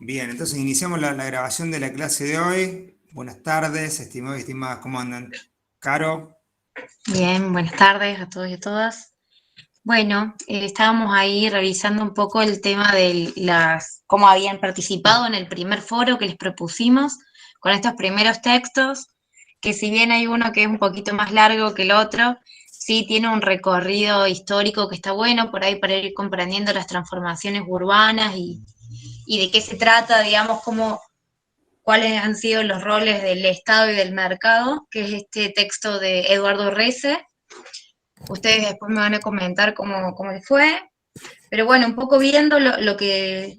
Bien, entonces iniciamos la grabación de la clase de hoy. Buenas tardes, estimados y estimadas, ¿cómo andan? Caro, Bien, buenas tardes a todos y a todas. Bueno, estábamos ahí revisando un poco el tema de cómo habían participado en el primer foro que les propusimos con estos primeros textos, que si bien hay uno que es un poquito más largo que el otro, sí tiene un recorrido histórico que está bueno por ahí para ir comprendiendo las transformaciones urbanas y de qué se trata, digamos, cuáles han sido los roles del Estado y del mercado, que es este texto de Eduardo Rece. Ustedes después me van a comentar cómo les fue, pero bueno, un poco viendo lo que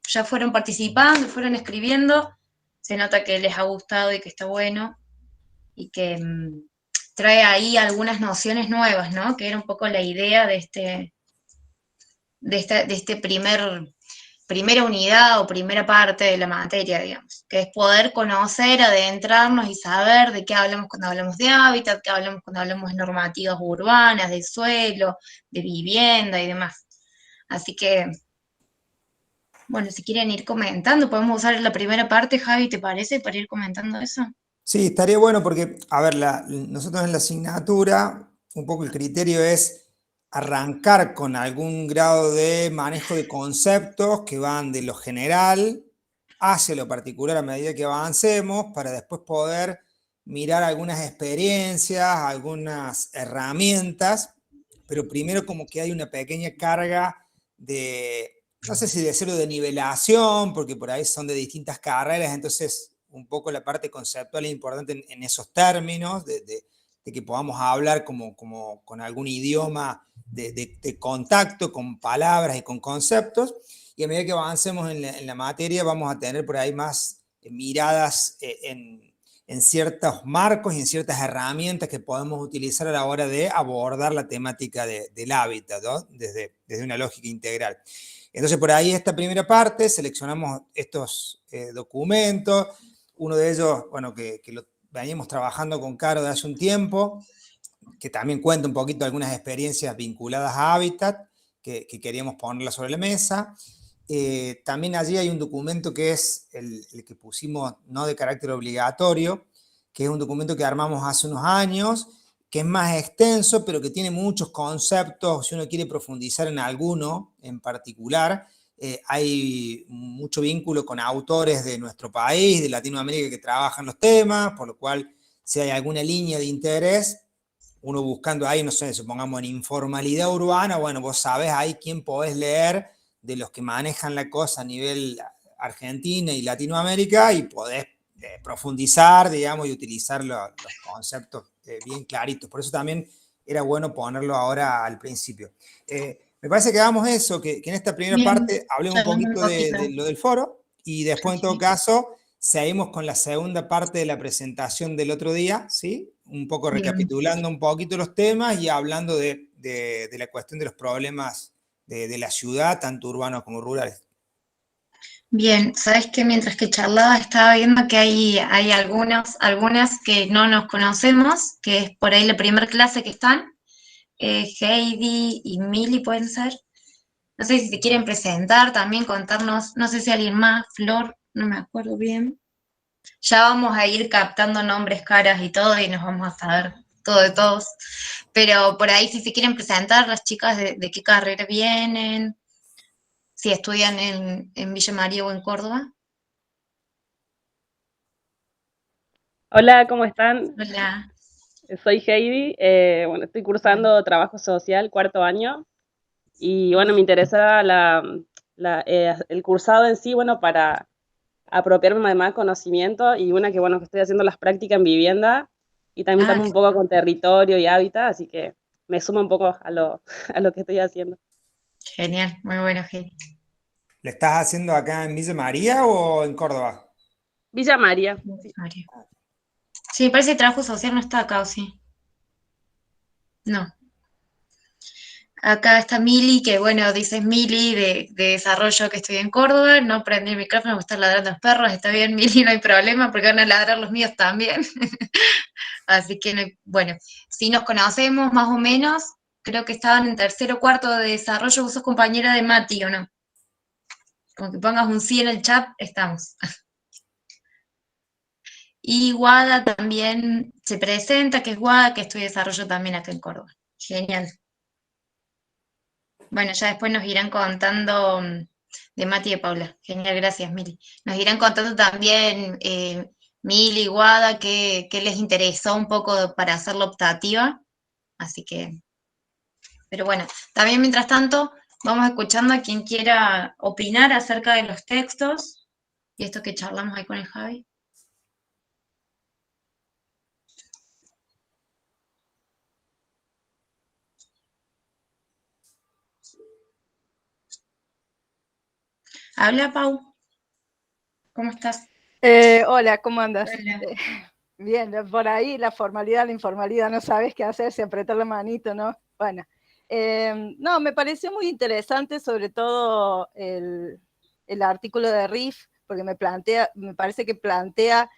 ya fueron participando, fueron escribiendo, se nota que les ha gustado y que está bueno y que trae ahí algunas nociones nuevas, ¿no? Que era un poco la idea de este primera unidad o primera parte de la materia, digamos, que es poder conocer, adentrarnos y saber de qué hablamos cuando hablamos de hábitat, qué hablamos cuando hablamos de normativas urbanas, de suelo, de vivienda y demás. Así que, bueno, si quieren ir comentando, podemos usar la primera parte, Javi, ¿te parece? Para ir comentando eso. sí, estaría bueno porque, a ver, nosotros en la asignatura, un poco el criterio es arrancar con algún grado de manejo de conceptos que van de lo general hacia lo particular a medida que avancemos, para después poder mirar algunas experiencias, algunas herramientas, pero primero como que hay una pequeña carga de, no sé si decirlo de nivelación, porque por ahí son de distintas carreras, entonces un poco la parte conceptual es importante en esos términos, de que podamos hablar como con algún idioma de contacto, con palabras y con conceptos, y a medida que avancemos en la materia vamos a tener por ahí más miradas en ciertos marcos y en ciertas herramientas que podemos utilizar a la hora de abordar la temática del hábitat, ¿no? Desde una lógica integral. Entonces, por ahí esta primera parte, seleccionamos estos documentos, uno de ellos, bueno, que lo veníamos trabajando con Caro de hace un tiempo, que también cuenta un poquito de algunas experiencias vinculadas a hábitat, que queríamos ponerla sobre la mesa. También allí hay un documento que es el que pusimos no de carácter obligatorio, que es un documento que armamos hace unos años, que es más extenso, pero que tiene muchos conceptos, si uno quiere profundizar en alguno en particular. Hay mucho vínculo con autores de nuestro país, de Latinoamérica, que trabajan los temas, por lo cual si hay alguna línea de interés, uno buscando ahí, no sé, supongamos en informalidad urbana, bueno, vos sabés ahí quién podés leer de los que manejan la cosa a nivel Argentina y Latinoamérica y podés profundizar, digamos, y utilizar los conceptos bien claritos. Por eso también era bueno ponerlo ahora al principio. Me parece que hagamos eso, que en esta primera Bien, parte hablemos un charlando un poquito poquito. de lo del foro y después, en todo Okay. caso, seguimos con la segunda parte de la presentación del otro día, ¿sí? Un poco Bien. recapitulando un poquito los temas y hablando de la cuestión de los problemas de la ciudad, tanto urbanos como rurales. Bien, sabes que mientras que charlaba estaba viendo que hay algunas que no nos conocemos, que es por ahí la primera clase que están, Heidi y Mili pueden ser. No sé si se quieren presentar, también contarnos, no sé si alguien más, Flor, no me acuerdo bien. Ya vamos a ir captando nombres, caras y todo, y nos vamos a saber todo de todos. Pero por ahí si se quieren presentar las chicas de qué carrera vienen, si estudian en Villa María o en Córdoba. Hola, ¿cómo están? Hola. Soy Heidi. Bueno, estoy cursando trabajo social, cuarto año, y bueno, me interesa el cursado en sí, bueno, para apropiarme de más conocimiento y una que, bueno, que estoy haciendo las prácticas en vivienda y también Ah, estamos un poco con territorio y hábitat, así que me suma un poco a lo, a lo que estoy haciendo. genial, muy bueno, Heidi. ¿Le estás haciendo acá en Villa María o en Córdoba? Villa María, sí. María. Sí, parece que trabajo social no está acá, ¿o sí? No. Acá está Mili, que bueno, dices Mili de desarrollo que estoy en Córdoba, no prendí el micrófono, me están ladrando los perros, está bien Mili, no hay problema, porque van a ladrar los míos también. Así que, bueno, si nos conocemos más o menos, creo que estaban en tercero o cuarto de desarrollo, vos sos compañera de Mati, ¿o no? Con que pongas un sí en el chat, estamos. Y Guada también se presenta, que es Guada, que estudia desarrollo también acá en Córdoba. Genial. Bueno, ya después nos irán contando de Mati y de Paula. Genial, gracias, Mili. Nos irán contando también Mili y Guada qué les interesó un poco para hacer la optativa. Así que, pero bueno, también mientras tanto, vamos escuchando a quien quiera opinar acerca de los textos y esto que charlamos ahí con el Javi. Habla, Pau. ¿Cómo estás? Hola, ¿cómo andas? Hola. Bien, por ahí la formalidad, la informalidad, no sabes qué hacer, si apretar la manito, ¿no? Bueno, no, me pareció muy interesante sobre todo el artículo de Riff, porque me parece que plantea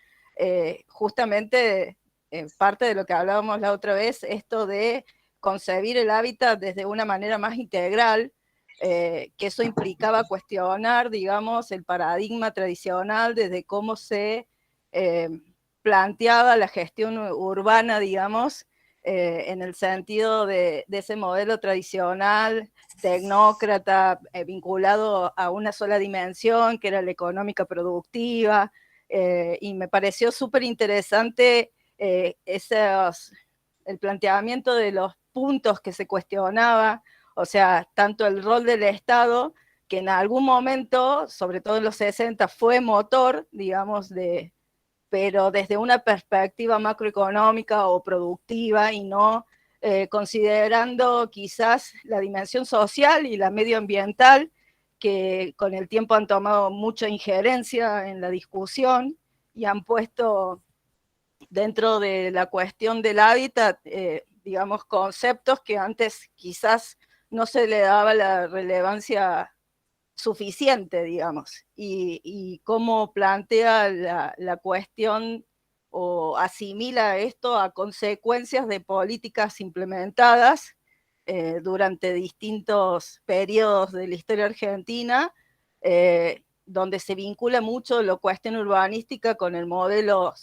justamente parte de lo que hablábamos la otra vez, esto de concebir el hábitat desde una manera más integral, que eso implicaba cuestionar, digamos, el paradigma tradicional desde cómo se planteaba la gestión urbana, digamos, en el sentido de ese modelo tradicional, tecnócrata, vinculado a una sola dimensión, que era la económica productiva, y me pareció súper interesante el planteamiento de los puntos que se cuestionaba, o sea, tanto el rol del Estado, que en algún momento, sobre todo en los 60, fue motor, digamos, pero desde una perspectiva macroeconómica o productiva y no considerando quizás la dimensión social y la medioambiental, que con el tiempo han tomado mucha injerencia en la discusión y han puesto dentro de la cuestión del hábitat, digamos, conceptos que antes quizás no se le daba la relevancia suficiente, digamos, y cómo plantea la cuestión o asimila esto a consecuencias de políticas implementadas durante distintos periodos de la historia argentina, donde se vincula mucho la cuestión urbanística con el modelo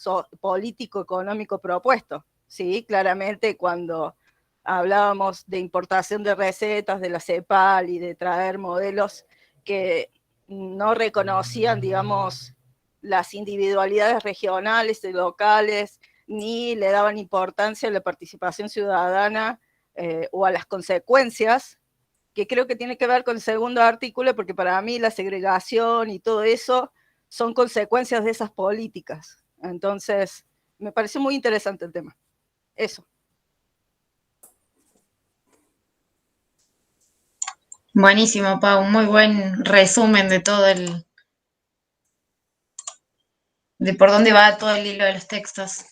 político-económico propuesto. ¿Sí? Claramente cuando hablábamos de importación de recetas de la CEPAL y de traer modelos que no reconocían, digamos, las individualidades regionales y locales, ni le daban importancia a la participación ciudadana o a las consecuencias, que creo que tiene que ver con el segundo artículo, porque para mí la segregación y todo eso son consecuencias de esas políticas. Entonces, me pareció muy interesante el tema. Eso. Buenísimo, Pau, muy buen resumen de todo de por dónde va todo el hilo de los textos.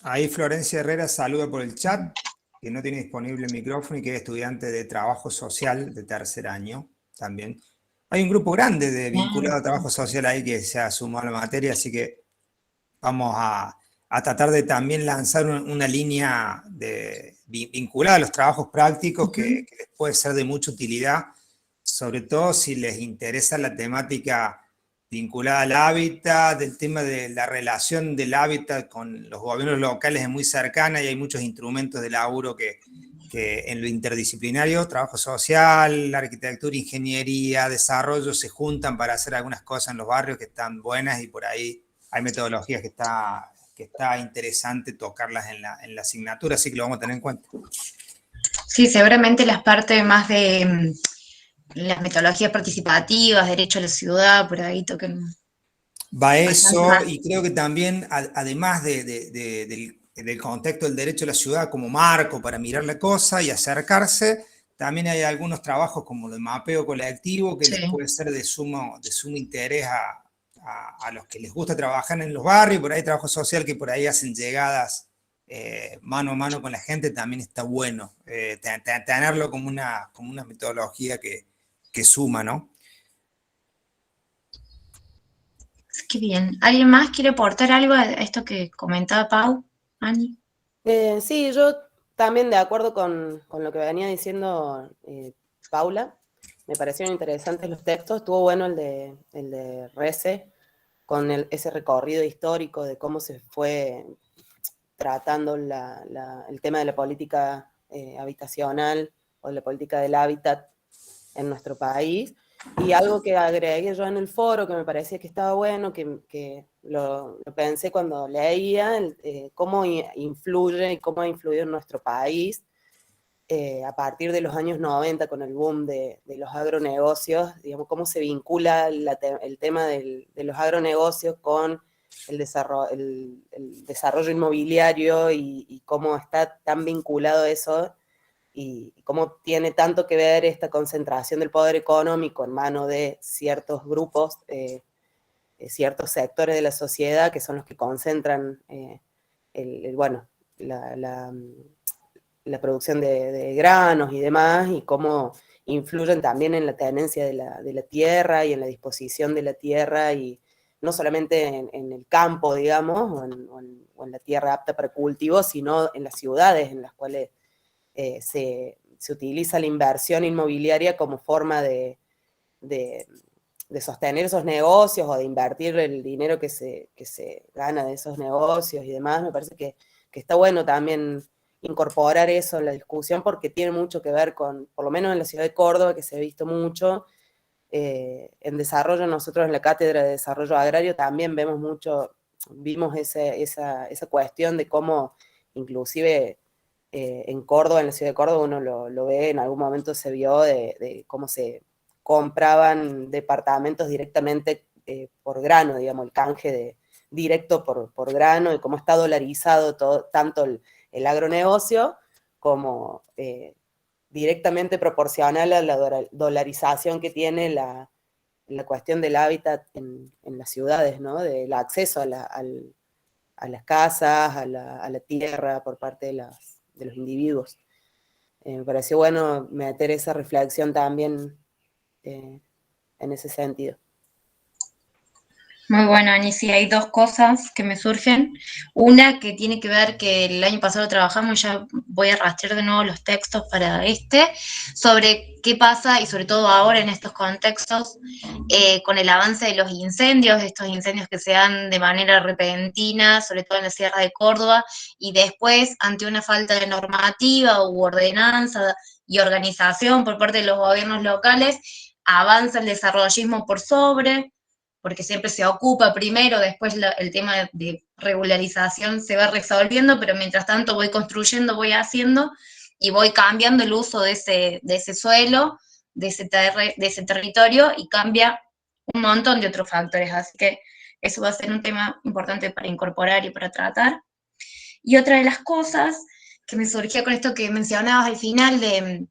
Ahí Florencia Herrera saluda por el chat, que no tiene disponible el micrófono y que es estudiante de trabajo social de tercer año también. Hay un grupo grande vinculado a trabajo social ahí que se ha sumado a la materia, así que vamos a tratar de también lanzar una línea vinculada a los trabajos prácticos que les puede ser de mucha utilidad, sobre todo si les interesa la temática vinculada al hábitat, del tema de la relación del hábitat con los gobiernos locales es muy cercana y hay muchos instrumentos de laburo que en lo interdisciplinario, trabajo social, arquitectura, ingeniería, desarrollo, se juntan para hacer algunas cosas en los barrios que están buenas y por ahí hay metodologías que está interesante tocarlas en la asignatura, así que lo vamos a tener en cuenta. Sí, seguramente las partes más de las metodologías participativas, derecho a la ciudad, por ahí toquen. Va eso, y creo que también, además del contexto del derecho a la ciudad como marco para mirar la cosa y acercarse, también hay algunos trabajos como de mapeo colectivo que Sí. les puede ser de sumo interés a los que les gusta trabajar en los barrios, por ahí trabajo social que por ahí hacen llegadas mano a mano con la gente, también está bueno tenerlo como una metodología que suma, ¿no? Qué bien. ¿Alguien más quiere aportar algo a esto que comentaba Pau, Ani? Sí, yo también de acuerdo con lo que venía diciendo Paula. me parecieron interesantes los textos. Estuvo bueno el de Rece, con ese recorrido histórico de cómo se fue tratando el tema de la política habitacional o la política del hábitat en nuestro país. Y algo que agregué yo en el foro, que me parecía que estaba bueno, que lo pensé cuando leía, cómo influye y cómo ha influido en nuestro país a partir de los años 90 con el boom de los agronegocios, digamos, cómo se vincula el tema de los agronegocios con el desarrollo inmobiliario y cómo está tan vinculado eso y cómo tiene tanto que ver esta concentración del poder económico en manos de ciertos grupos, ciertos sectores de la sociedad que son los que concentran la producción de granos y demás, y cómo influyen también en la tenencia de la tierra y en la disposición de la tierra, y no solamente en el campo, digamos, o en la tierra apta para cultivo, sino en las ciudades en las cuales se utiliza la inversión inmobiliaria como forma de sostener esos negocios o de invertir el dinero que se gana de esos negocios y demás. Me parece que está bueno también incorporar eso en la discusión, porque tiene mucho que ver con, por lo menos en la ciudad de Córdoba, que se ha visto mucho, en desarrollo. Nosotros en la Cátedra de Desarrollo Agrario también vimos esa cuestión de cómo inclusive en Córdoba, en la ciudad de Córdoba, uno lo ve, en algún momento se vio de cómo se compraban departamentos directamente por grano, digamos, el canje directo por grano, y cómo está dolarizado tanto el agronegocio como directamente proporcional a la dolarización que tiene la cuestión del hábitat en las ciudades, ¿no? Del acceso a las casas, a la tierra por parte de los individuos. Me pareció bueno meter esa reflexión también en ese sentido. Muy bueno, Ani, sí, hay dos cosas que me surgen. Una que tiene que ver que el año pasado trabajamos, ya voy a rastrear de nuevo los textos para sobre qué pasa, y sobre todo ahora en estos contextos, con el avance de los incendios, estos incendios que se dan de manera repentina, sobre todo en la Sierra de Córdoba, y después, ante una falta de normativa u ordenanza y organización por parte de los gobiernos locales, avanza el desarrollismo por sobre, porque siempre se ocupa primero, después el tema de regularización se va resolviendo, pero mientras tanto voy construyendo, voy haciendo, y voy cambiando el uso de ese suelo, de ese territorio, y cambia un montón de otros factores, así que eso va a ser un tema importante para incorporar y para tratar. Y otra de las cosas que me surgía con esto que mencionabas al final de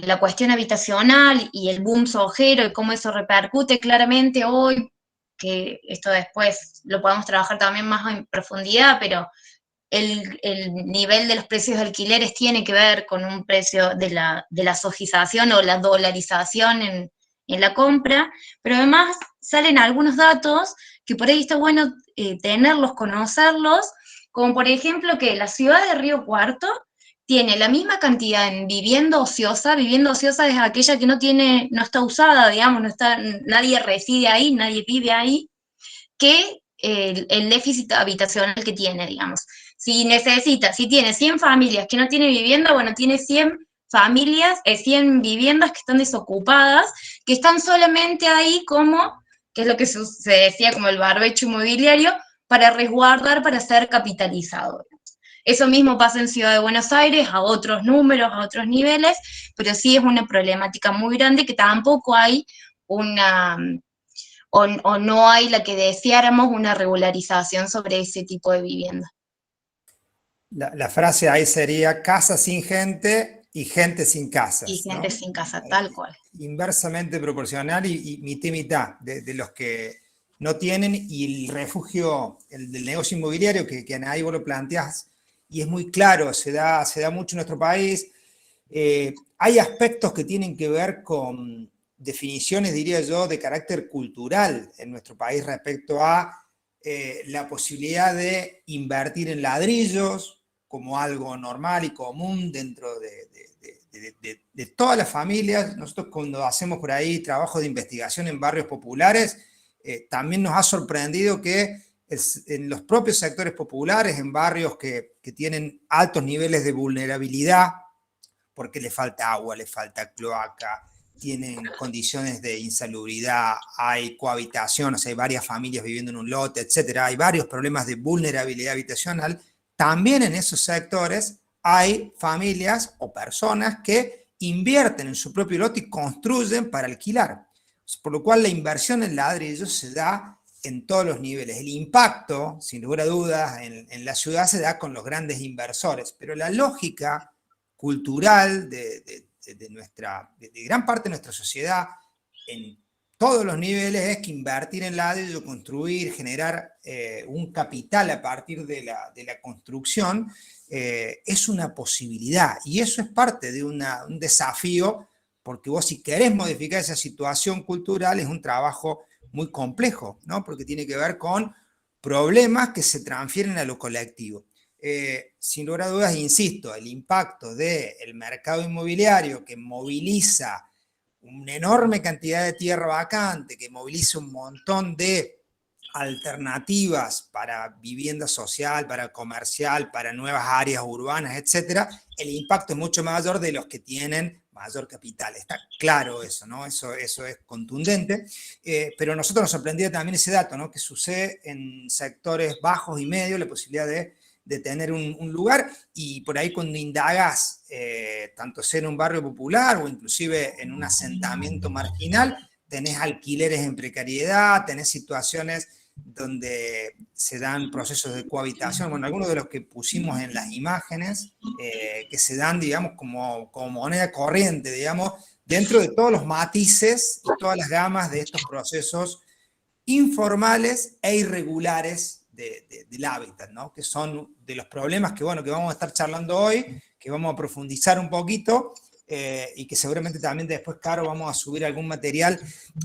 la cuestión habitacional y el boom sojero y cómo eso repercute claramente hoy, que esto después lo podemos trabajar también más en profundidad, pero el nivel de los precios de alquileres tiene que ver con un precio de la sojización o la dolarización en la compra, pero además salen algunos datos que por ahí está bueno tenerlos, conocerlos, como por ejemplo que la ciudad de Río Cuarto tiene la misma cantidad en vivienda ociosa es aquella que no está usada, digamos, nadie reside ahí, nadie vive ahí, que el déficit habitacional que tiene, digamos. Si tiene 100 familias que no tienen vivienda, bueno, tiene 100 familias, 100 viviendas que están desocupadas, que están solamente ahí que es lo que se decía como el barbecho inmobiliario, para resguardar, para ser capitalizado. Eso mismo pasa en Ciudad de Buenos Aires, a otros números, a otros niveles, pero sí es una problemática muy grande que tampoco hay o no hay la que deseáramos una regularización sobre ese tipo de vivienda. La frase ahí sería casa sin gente y gente sin casas. Y gente, ¿no?, sin casa, tal cual. Inversamente proporcional y mitad y mitad de los que no tienen, y el refugio, el del negocio inmobiliario, que ahí vos lo planteás, y es muy claro, se da mucho en nuestro país. Hay aspectos que tienen que ver con definiciones, diría yo, de carácter cultural en nuestro país respecto a la posibilidad de invertir en ladrillos como algo normal y común dentro de de todas las familias. Nosotros cuando hacemos por ahí trabajo de investigación en barrios populares, también nos ha sorprendido que en los propios sectores populares, en barrios que tienen altos niveles de vulnerabilidad, porque le falta agua, le falta cloaca, tienen condiciones de insalubridad, hay cohabitación, o sea, hay varias familias viviendo en un lote, etcétera, hay varios problemas de vulnerabilidad habitacional. También en esos sectores hay familias o personas que invierten en su propio lote y construyen para alquilar. Por lo cual la inversión en ladrillos se da en todos los niveles. El impacto, sin lugar a dudas, en la ciudad se da con los grandes inversores, pero la lógica cultural de gran parte de nuestra sociedad en todos los niveles es que invertir en ladrillo, construir, generar un capital a partir de la construcción es una posibilidad, y eso es parte de un desafío, porque vos si querés modificar esa situación cultural es un trabajo muy complejo, ¿no? Porque tiene que ver con problemas que se transfieren a lo colectivo. Sin lugar a dudas, insisto, el impacto del mercado inmobiliario que moviliza una enorme cantidad de tierra vacante, que moviliza un montón de alternativas para vivienda social, para comercial, para nuevas áreas urbanas, etcétera, el impacto es mucho mayor de los que tienen mayor capital. Está claro eso, ¿no? Eso es contundente, pero a nosotros nos sorprendía también ese dato, ¿no? Que sucede en sectores bajos y medios, la posibilidad de tener un lugar, y por ahí cuando indagás, tanto sea en un barrio popular o inclusive en un asentamiento marginal, tenés alquileres en precariedad, tenés situaciones donde se dan procesos de cohabitación, bueno, algunos de los que pusimos en las imágenes, que se dan, digamos, como moneda corriente, digamos, dentro de todos los matices y todas las gamas de estos procesos informales e irregulares del hábitat, ¿no? Que son de los problemas que, bueno, que vamos a estar charlando hoy, que vamos a profundizar un poquito, y que seguramente también después, Caro, vamos a subir algún material.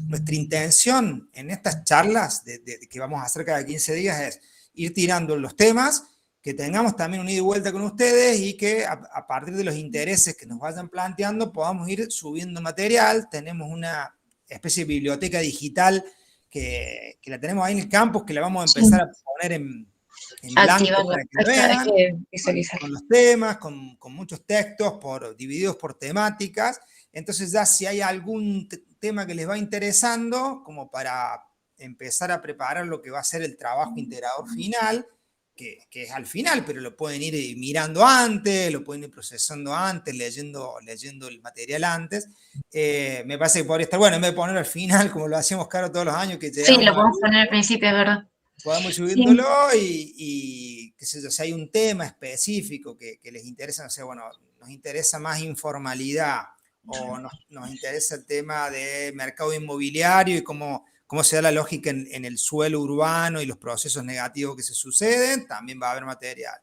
Nuestra intención en estas charlas que vamos a hacer cada 15 días es ir tirando los temas, que tengamos también un ida y vuelta con ustedes, y que a partir de los intereses que nos vayan planteando podamos ir subiendo material. Tenemos una especie de biblioteca digital que la tenemos ahí en el campus, que la vamos a empezar a poner en blanco para que lo vean, con los temas, con muchos textos divididos por temáticas. Entonces ya si hay algún tema que les va interesando, como para empezar a preparar lo que va a ser el trabajo integrador final, que es al final, pero lo pueden ir mirando antes, lo pueden ir procesando antes, leyendo el material antes. Me parece que podría estar bueno, en vez de ponerlo al final, como lo hacíamos, Caro, todos los años. Que sí, lo podemos poner al principio, es verdad. Podamos ir subiéndolo, sí. Y qué sé yo, si hay un tema específico que les interesa, no sé, bueno, nos interesa más informalidad, o nos interesa el tema de mercado inmobiliario y cómo se da la lógica en el suelo urbano y los procesos negativos que se suceden, también va a haber material.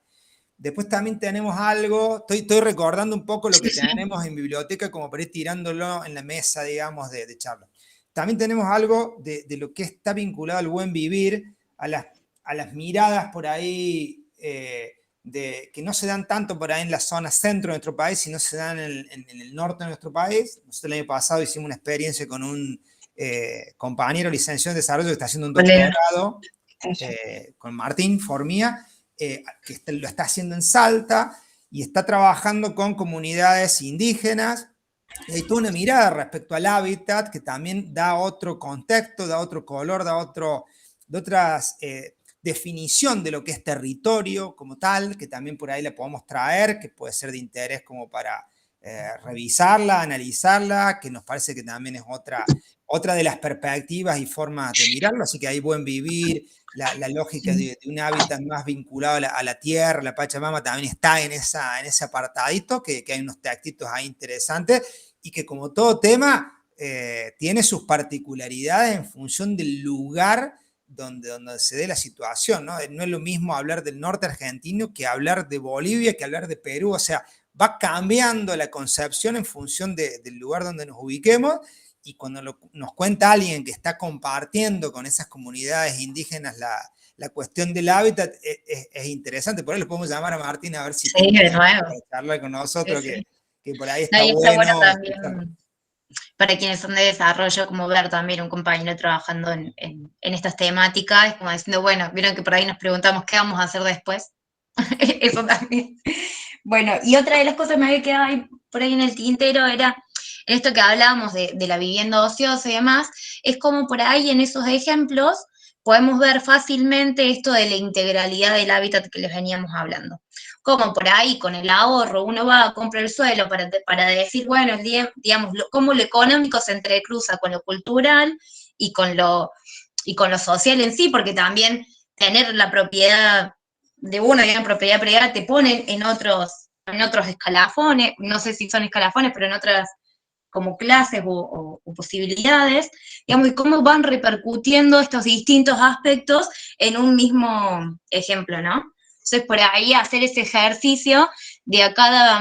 Después también tenemos algo, estoy recordando un poco lo que tenemos en biblioteca, como para ir tirándolo en la mesa, digamos, de charla. También tenemos algo de lo que está vinculado al buen vivir, a las miradas por ahí, que no se dan tanto por ahí en la zona centro de nuestro país, sino se dan en el norte de nuestro país. Nosotros el año pasado hicimos una experiencia con un compañero licenciado en desarrollo que está haciendo un doctorado, con Martín Formía, que lo está haciendo en Salta, y está trabajando con comunidades indígenas. Y hay toda una mirada respecto al hábitat que también da otro contexto, da otro color, da otras definición de lo que es territorio como tal, que también por ahí la podemos traer, que puede ser de interés como para revisarla, analizarla, que nos parece que también es otra de las perspectivas y formas de mirarlo. Así que hay buen vivir, la lógica de un hábitat más vinculado a la tierra, la Pachamama, también está en ese apartadito, que hay unos textitos ahí interesantes, y que como todo tema tiene sus particularidades en función del lugar donde se dé la situación, ¿no? No es lo mismo hablar del norte argentino que hablar de Bolivia, que hablar de Perú. O sea, va cambiando la concepción en función del lugar donde nos ubiquemos, y cuando nos cuenta alguien que está compartiendo con esas comunidades indígenas la cuestión del hábitat, es interesante. Por ahí lo podemos llamar a Martín a ver si de nuevo charlar con nosotros, sí. que por ahí está Ahí está bueno bueno escuchar. también para quienes son de desarrollo, como ver también un compañero trabajando en estas temáticas, como diciendo, bueno, vieron que por ahí nos preguntamos qué vamos a hacer después. Eso también. Bueno, y otra de las cosas que me había quedado ahí, por ahí en el tintero era, en esto que hablábamos de la vivienda ociosa y demás, es como por ahí en esos ejemplos podemos ver fácilmente esto de la integralidad del hábitat que les veníamos hablando. Como por ahí con el ahorro uno va a comprar el suelo para decir, bueno, digamos, cómo lo económico se entrecruza con lo cultural y con lo social en sí, porque también tener la propiedad de uno y una propiedad privada te ponen en otros escalafones, no sé si son escalafones, pero en otras como clases o posibilidades, digamos, y cómo van repercutiendo estos distintos aspectos en un mismo ejemplo, ¿no? Entonces, por ahí hacer ese ejercicio de a cada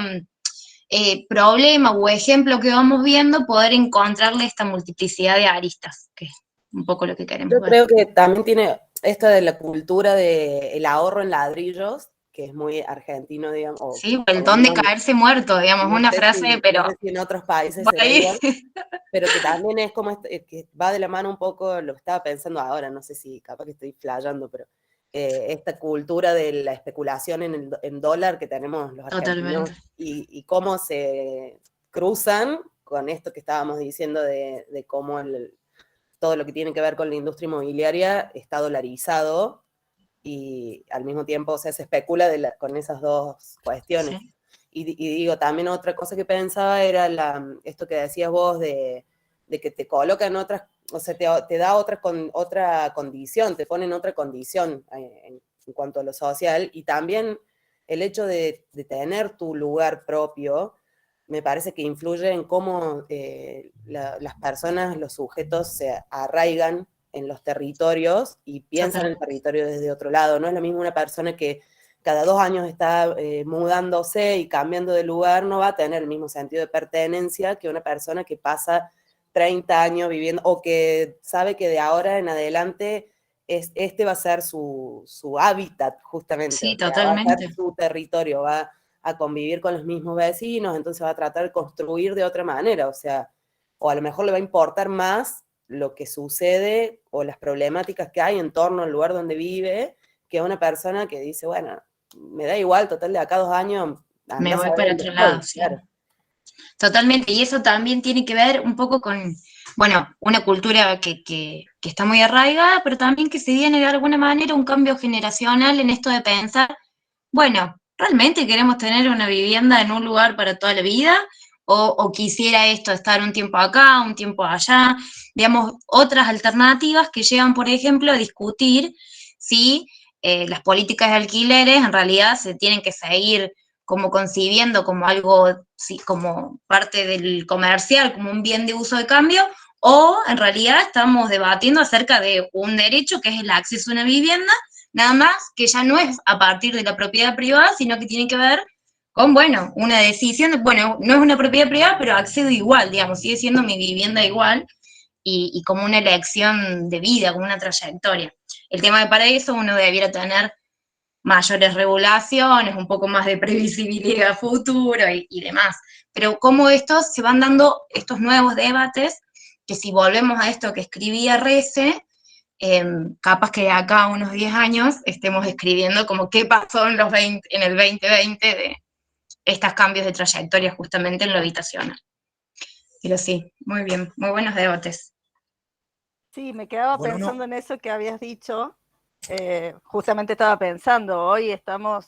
problema o ejemplo que vamos viendo, poder encontrarle esta multiplicidad de aristas, que es un poco lo que queremos Yo ver. creo que también tiene esto de la cultura del ahorro en ladrillos, que es muy argentino, digamos, o Sí, o por el lo don de menos caerse muerto, digamos, no una sé frase, si, no pero sé si en otros países por será ahí. igual, pero que también es como que va de la mano un poco, lo que estaba pensando ahora, no sé si capaz que estoy flayando, pero esta cultura de la especulación en dólar que tenemos los argentinos Totalmente. y cómo se cruzan con esto que estábamos diciendo de cómo todo lo que tiene que ver con la industria inmobiliaria está dolarizado y al mismo tiempo, o sea, se especula con esas dos cuestiones. Sí. Y digo, también otra cosa que pensaba era esto que decías vos de que te colocan otras, o sea, te da otra condición, te pone en otra condición en cuanto a lo social, y también el hecho de tener tu lugar propio, me parece que influye en cómo las personas, los sujetos se arraigan en los territorios y piensan el territorio desde otro lado. No es lo mismo una persona que cada 2 años está mudándose y cambiando de lugar, no va a tener el mismo sentido de pertenencia que una persona que pasa 30 años viviendo o que sabe que de ahora en adelante este va a ser su hábitat justamente, Sí, o sea, va a totalmente. ser su territorio, va a convivir con los mismos vecinos, entonces va a tratar de construir de otra manera, o sea, o a lo mejor le va a importar más lo que sucede o las problemáticas que hay en torno al lugar donde vive, que a una persona que dice, bueno, me da igual, total, de acá 2 años, Me andás a voy ver para dónde otro lado, estoy, sí. claro. Totalmente, y eso también tiene que ver un poco con, bueno, una cultura que está muy arraigada, pero también que se viene de alguna manera un cambio generacional en esto de pensar, bueno, ¿realmente queremos tener una vivienda en un lugar para toda la vida? O quisiera esto, estar un tiempo acá, un tiempo allá, digamos, otras alternativas que llevan, por ejemplo, a discutir si las políticas de alquileres en realidad se tienen que seguir como concibiendo como algo, sí, como parte del comercial, como un bien de uso de cambio, o en realidad estamos debatiendo acerca de un derecho que es el acceso a una vivienda, nada más que ya no es a partir de la propiedad privada, sino que tiene que ver con, bueno, una decisión, bueno, no es una propiedad privada, pero accedo igual, digamos, sigue siendo mi vivienda igual, y como una elección de vida, como una trayectoria. El tema de para eso uno debiera tener mayores regulaciones, un poco más de previsibilidad futuro y demás. Pero cómo estos se van dando estos nuevos debates, que si volvemos a esto que escribía Rece, capaz que de acá a unos 10 años estemos escribiendo como qué pasó en en el 2020 de estos cambios de trayectoria justamente en lo habitacional. Pero sí, muy bien, muy buenos debates. Sí, me quedaba Bueno, pensando en eso que habías dicho. Justamente estaba pensando, hoy estamos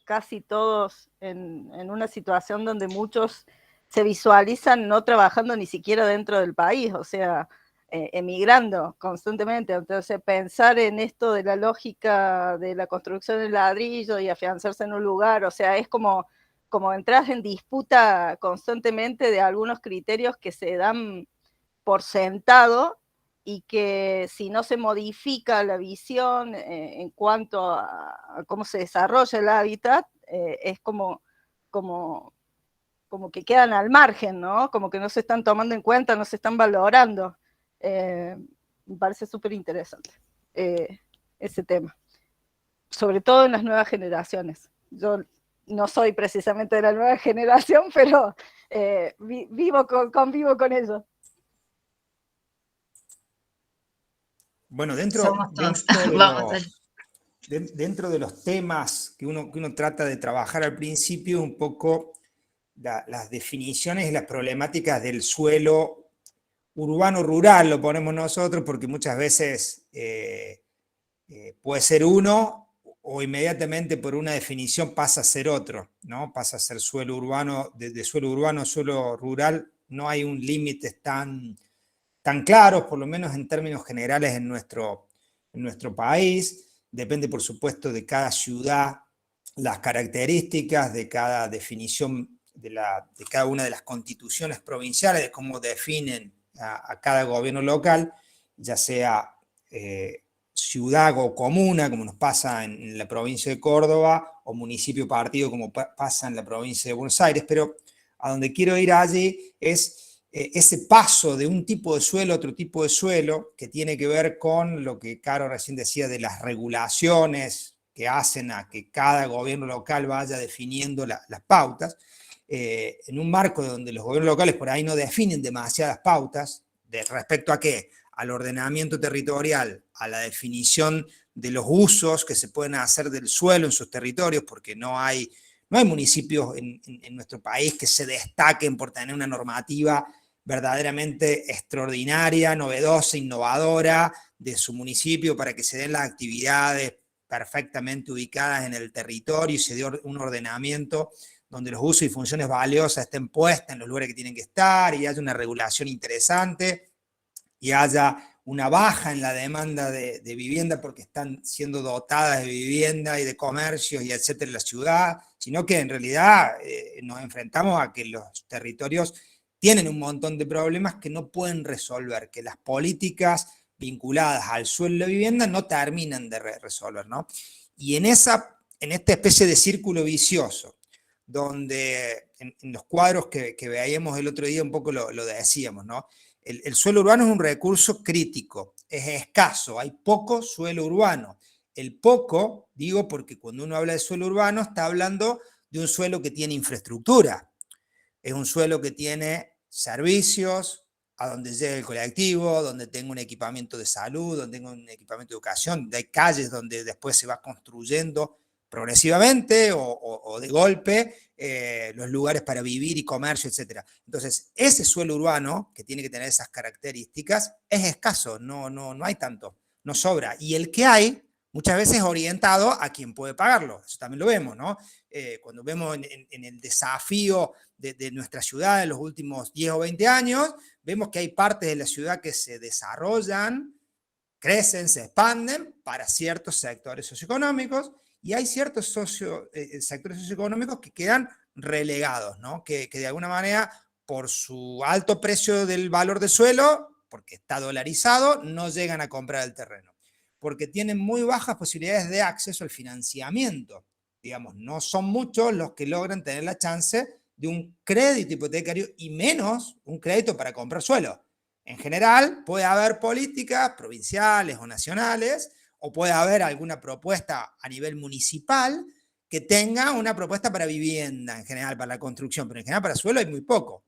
casi todos en una situación donde muchos se visualizan no trabajando ni siquiera dentro del país, o sea, emigrando constantemente. Entonces, pensar en esto de la lógica de la construcción del ladrillo y afianzarse en un lugar, o sea, es como entrar en disputa constantemente de algunos criterios que se dan por sentado y que si no se modifica la visión en cuanto a cómo se desarrolla el hábitat, es como que quedan al margen, ¿no? Como que no se están tomando en cuenta, no se están valorando. Me parece súper interesante ese tema, sobre todo en las nuevas generaciones. Yo no soy precisamente de la nueva generación, pero convivo con eso. Bueno, Somos todos. dentro de los temas que uno trata de trabajar al principio, un poco las definiciones y las problemáticas del suelo urbano-rural, lo ponemos nosotros, porque muchas veces puede ser uno o inmediatamente por una definición pasa a ser otro, ¿no? Pasa a ser suelo urbano, de suelo urbano a suelo rural, no hay un límite tan claros, por lo menos en términos generales en nuestro país. Depende, por supuesto, de cada ciudad, las características de cada definición de cada una de las constituciones provinciales, de cómo definen a cada gobierno local, ya sea ciudad o comuna, como nos pasa en la provincia de Córdoba, o municipio partido, como pasa en la provincia de Buenos Aires. Pero a donde quiero ir allí es ese paso de un tipo de suelo a otro tipo de suelo, que tiene que ver con lo que Caro recién decía de las regulaciones que hacen a que cada gobierno local vaya definiendo las pautas, en un marco donde los gobiernos locales por ahí no definen demasiadas pautas, respecto a qué, al ordenamiento territorial, a la definición de los usos que se pueden hacer del suelo en sus territorios, porque no hay municipios en nuestro país que se destaquen por tener una normativa verdaderamente extraordinaria, novedosa, innovadora de su municipio para que se den las actividades perfectamente ubicadas en el territorio y se dé un ordenamiento donde los usos y funciones valiosas estén puestas en los lugares que tienen que estar y haya una regulación interesante y haya una baja en la demanda de vivienda porque están siendo dotadas de vivienda y de comercios y etcétera en la ciudad, sino que en realidad nos enfrentamos a que los territorios tienen un montón de problemas que no pueden resolver, que las políticas vinculadas al suelo y la vivienda no terminan de resolver, ¿no? Y en esta especie de círculo vicioso, donde en los cuadros que veíamos el otro día un poco lo decíamos, ¿no? El suelo urbano es un recurso crítico, es escaso, hay poco suelo urbano. El poco, digo porque cuando uno habla de suelo urbano está hablando de un suelo que tiene infraestructura, es un suelo que tiene servicios, a donde llegue el colectivo, donde tenga un equipamiento de salud, donde tenga un equipamiento de educación, hay calles donde después se va construyendo progresivamente o de golpe los lugares para vivir y comercio, etc. Entonces, ese suelo urbano, que tiene que tener esas características, es escaso, no hay tanto, no sobra. Y el que hay, muchas veces es orientado a quien puede pagarlo, eso también lo vemos, ¿no? Cuando vemos en el desafío de nuestra ciudad en los últimos 10 o 20 años, vemos que hay partes de la ciudad que se desarrollan, crecen, se expanden para ciertos sectores socioeconómicos, y hay ciertos sectores socioeconómicos que quedan relegados, ¿no? Que de alguna manera, por su alto precio del valor del suelo, porque está dolarizado, no llegan a comprar el terreno, porque tienen muy bajas posibilidades de acceso al financiamiento. Digamos, no son muchos los que logran tener la chance de un crédito hipotecario y menos un crédito para comprar suelo. En general, puede haber políticas provinciales o nacionales, o puede haber alguna propuesta a nivel municipal que tenga una propuesta para vivienda, en general para la construcción, pero en general para suelo hay muy poco.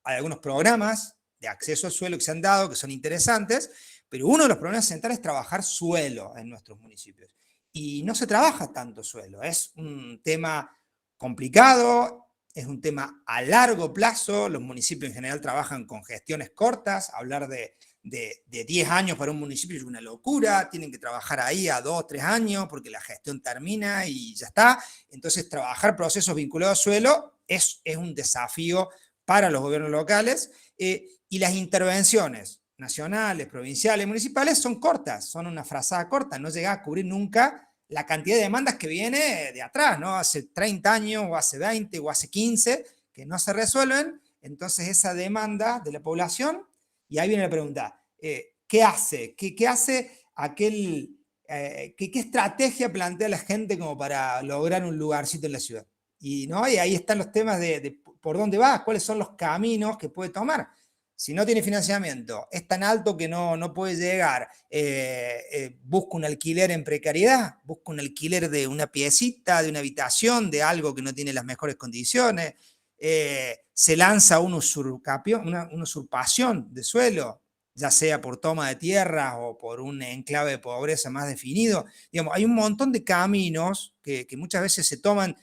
Hay algunos programas de acceso al suelo que se han dado que son interesantes, pero uno de los problemas centrales es trabajar suelo en nuestros municipios. Y no se trabaja tanto suelo, es un tema complicado, es un tema a largo plazo, los municipios en general trabajan con gestiones cortas, hablar de 10 años para un municipio es una locura, tienen que trabajar ahí a 2 o 3 años porque la gestión termina y ya está. Entonces trabajar procesos vinculados a suelo es un desafío para los gobiernos locales y las intervenciones nacionales, provinciales, municipales son cortas, son una frazada corta, no llega a cubrir nunca la cantidad de demandas que viene de atrás, ¿no? Hace 30 años o hace 20 o hace 15 que no se resuelven, entonces esa demanda de la población, y ahí viene la pregunta, ¿qué hace? ¿Qué hace aquel, qué estrategia plantea la gente como para lograr un lugarcito en la ciudad? Y ahí están los temas de por dónde va, cuáles son los caminos que puede tomar. si no tiene financiamiento, es tan alto que no puede llegar, busca un alquiler en precariedad, busca un alquiler de una piecita, de una habitación, de algo que no tiene las mejores condiciones, se lanza una usurpación de suelo, ya sea por toma de tierras o por un enclave de pobreza más definido. Digamos, hay un montón de caminos que muchas veces se toman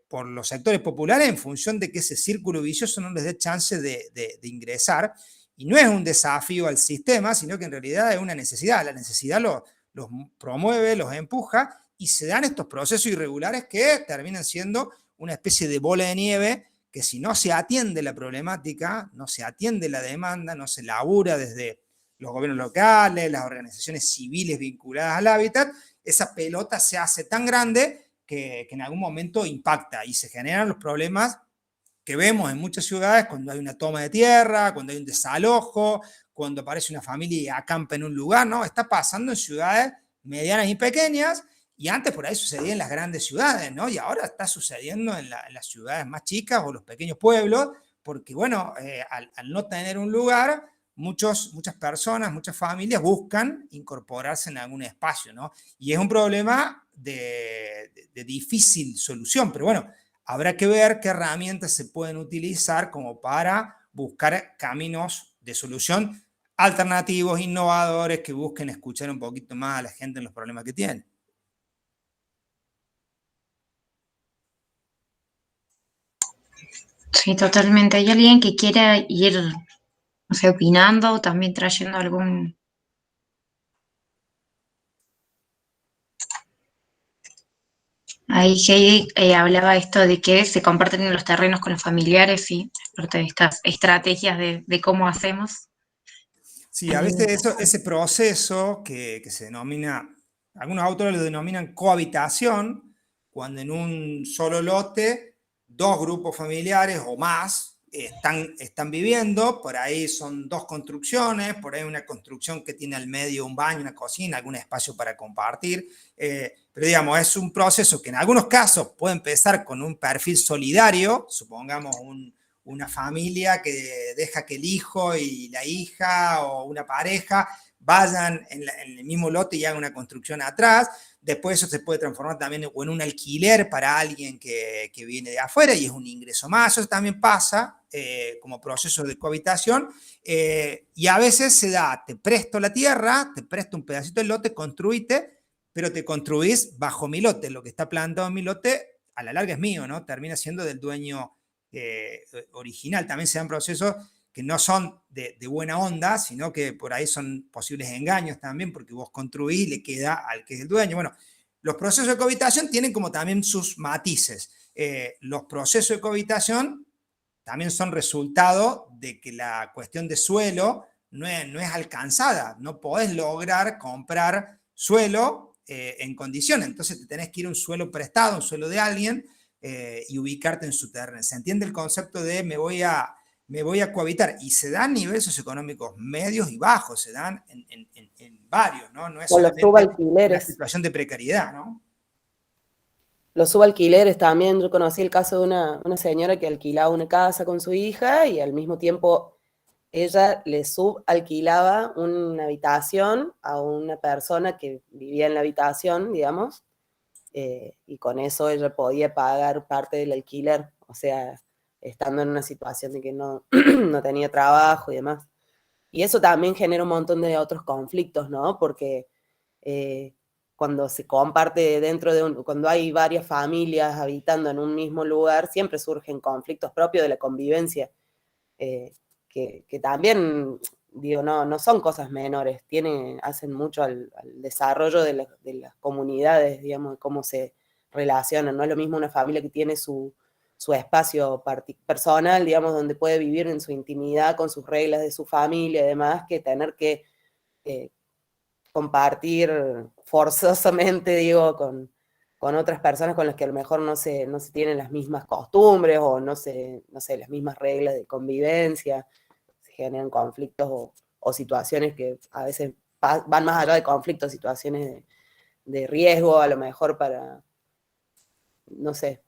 por los sectores populares en función de que ese círculo vicioso no les dé chance de ingresar. Y no es un desafío al sistema, sino que en realidad es una necesidad. La necesidad los promueve, los empuja, y se dan estos procesos irregulares que terminan siendo una especie de bola de nieve que, si no se atiende la problemática, no se atiende la demanda, no se labura desde los gobiernos locales, las organizaciones civiles vinculadas al hábitat, esa pelota se hace tan grande que en algún momento impacta y se generan los problemas que vemos en muchas ciudades cuando hay una toma de tierra, cuando hay un desalojo, cuando aparece una familia y acampa en un lugar, ¿no? Está pasando en ciudades medianas y pequeñas, y antes por ahí sucedía en las grandes ciudades, ¿no? Y ahora está sucediendo en las ciudades más chicas o los pequeños pueblos, porque, bueno, al no tener un lugar, muchas personas, muchas familias buscan incorporarse en algún espacio, ¿no? Y es un problema de difícil solución, pero bueno, habrá que ver qué herramientas se pueden utilizar como para buscar caminos de solución alternativos, innovadores, que busquen escuchar un poquito más a la gente en los problemas que tiene. Sí, totalmente. ¿Hay alguien que quiera ir, no sé, opinando o también trayendo algún... Ahí Heidi hablaba esto de que se comparten los terrenos con los familiares, y parte de estas estrategias de cómo hacemos. Sí, a veces ese proceso que se denomina, algunos autores lo denominan cohabitación, cuando en un solo lote 2 grupos familiares o más están viviendo, por ahí son 2 construcciones, por ahí una construcción que tiene al medio un baño, una cocina, algún espacio para compartir, pero digamos, es un proceso que en algunos casos puede empezar con un perfil solidario, supongamos una familia que deja que el hijo y la hija o una pareja vayan en el mismo lote y hagan una construcción atrás. Después eso se puede transformar también en un alquiler para alguien que viene de afuera y es un ingreso más. Eso también pasa como proceso de cohabitación, y a veces se da, te presto la tierra, te presto un pedacito del lote, construite, pero te construís bajo mi lote. Lo que está plantado en mi lote a la larga es mío, ¿no? Termina siendo del dueño original. También se dan procesos que no son de buena onda, sino que por ahí son posibles engaños también, porque vos construís y le queda al que es el dueño. Bueno, los procesos de cohabitación tienen como también sus matices. Los procesos de cohabitación también son resultado de que la cuestión de suelo no es alcanzada. No podés lograr comprar suelo en condiciones. Entonces te tenés que ir a un suelo prestado, un suelo de alguien, y ubicarte en su terreno. ¿Se entiende el concepto de me voy a cohabitar? Y se dan niveles socioeconómicos medios y bajos, se dan en varios, ¿no? No es solamente una situación de precariedad, ¿no? Los subalquileres también. Yo conocí el caso de una señora que alquilaba una casa con su hija y al mismo tiempo ella le subalquilaba una habitación a una persona que vivía en la habitación, digamos, y con eso ella podía pagar parte del alquiler, o sea, estando en una situación de que no, no tenía trabajo y demás. Y eso también genera un montón de otros conflictos, ¿no? Porque cuando se comparte cuando hay varias familias habitando en un mismo lugar, siempre surgen conflictos propios de la convivencia, que también, digo, no son cosas menores, hacen mucho al desarrollo de las comunidades, digamos, de cómo se relacionan. No es lo mismo una familia que tiene su espacio personal, digamos, donde puede vivir en su intimidad con sus reglas de su familia y demás, que tener que compartir forzosamente, digo, con otras personas con las que a lo mejor no se tienen las mismas costumbres o no sé, las mismas reglas de convivencia. Se generan conflictos o situaciones que a veces van más allá de conflictos, situaciones de riesgo, a lo mejor para, no sé,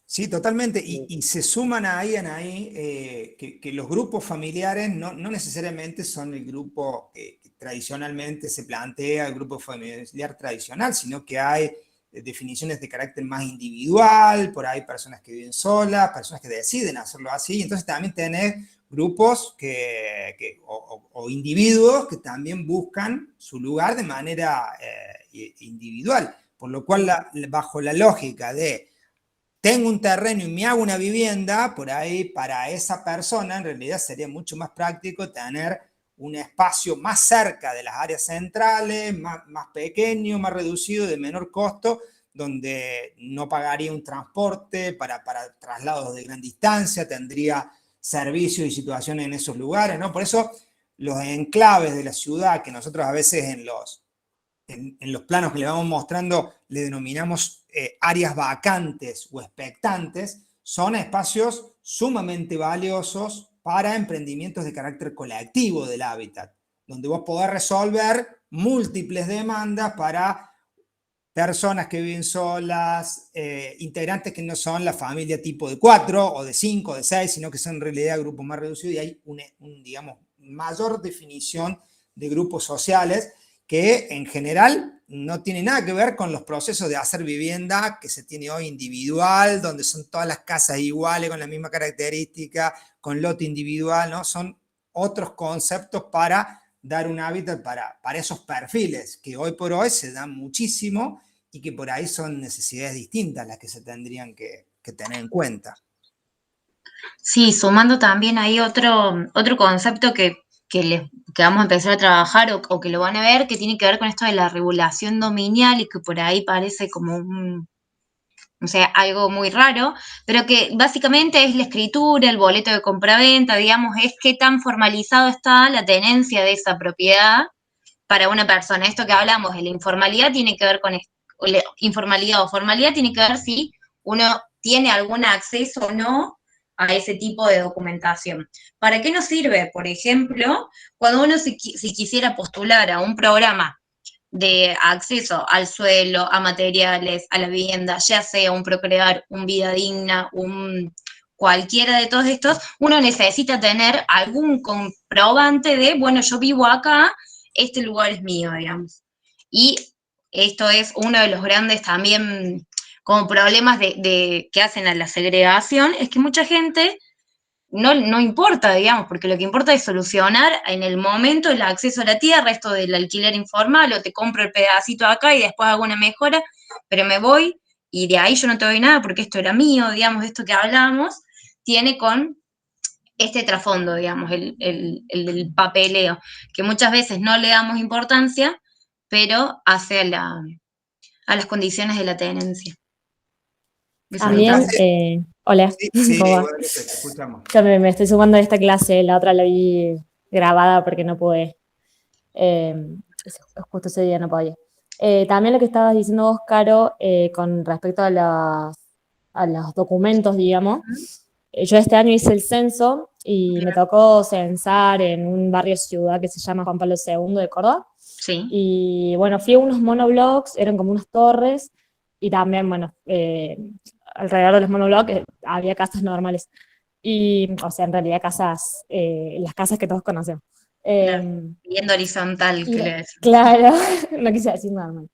Sí, totalmente. Y se suman ahí, Anaí, que los grupos familiares no necesariamente son el grupo que tradicionalmente se plantea, el grupo familiar tradicional, sino que hay definiciones de carácter más individual, por ahí personas que viven solas, personas que deciden hacerlo así, entonces también tenés grupos o individuos que también buscan su lugar de manera individual, por lo cual bajo la lógica de tengo un terreno y me hago una vivienda, por ahí para esa persona en realidad sería mucho más práctico tener un espacio más cerca de las áreas centrales, más pequeño, más reducido, de menor costo, donde no pagaría un transporte para traslados de gran distancia, tendría servicios y situaciones en esos lugares, ¿no? Por eso los enclaves de la ciudad, que nosotros a veces en los planos que le vamos mostrando le denominamos áreas vacantes o expectantes, son espacios sumamente valiosos para emprendimientos de carácter colectivo del hábitat, donde vos podés resolver múltiples demandas para personas que viven solas, integrantes que no son la familia tipo de 4 o de 5 o de 6, sino que son en realidad grupos más reducidos y hay digamos, mayor definición de grupos sociales que en general no tiene nada que ver con los procesos de hacer vivienda que se tiene hoy individual, donde son todas las casas iguales, con la misma característica, con lote individual, ¿no? Son otros conceptos para dar un hábitat para esos perfiles que hoy por hoy se dan muchísimo y que por ahí son necesidades distintas las que se tendrían que tener en cuenta. Sí, sumando también ahí otro concepto que vamos a empezar a trabajar o que lo van a ver, que tiene que ver con esto de la regulación dominial y que por ahí parece como o sea, algo muy raro, pero que básicamente es la escritura, el boleto de compraventa, digamos, es qué tan formalizado está la tenencia de esa propiedad para una persona. Esto que hablamos de la informalidad tiene que ver con esto, informalidad o formalidad tiene que ver si uno tiene algún acceso o no a ese tipo de documentación. ¿Para qué nos sirve? Por ejemplo, cuando uno si quisiera postular a un programa de acceso al suelo, a materiales, a la vivienda, ya sea un Procrear, un Vida Digna, cualquiera de todos estos, uno necesita tener algún comprobante de, bueno, yo vivo acá, este lugar es mío, digamos. Y esto es uno de los grandes también como problemas que hacen a la segregación, es que mucha gente no importa, digamos, porque lo que importa es solucionar en el momento el acceso a la tierra, esto del alquiler informal, o te compro el pedacito acá y después hago una mejora, pero me voy y de ahí yo no te doy nada porque esto era mío, digamos, esto que hablamos, tiene con este trasfondo, digamos, el papeleo, que muchas veces no le damos importancia, pero hace a las condiciones de la tenencia. También, hola, Sí, ¿cómo va? bueno, te escuchamos. Yo me estoy sumando a esta clase, la otra la vi grabada porque no pude, justo ese día no podía. También lo que estabas diciendo vos, Caro, con respecto a los documentos, digamos, yo este año hice el censo y me tocó censar en un barrio ciudad que se llama Juan Pablo II de Córdoba. Sí. Y bueno, fui a unos monoblocks, eran como unas torres, y también, bueno, alrededor de los monoblocks había casas normales. Y, o sea, en realidad las casas que todos conocemos. Viendo horizontal, que le decimos. Claro, no quise decir normal.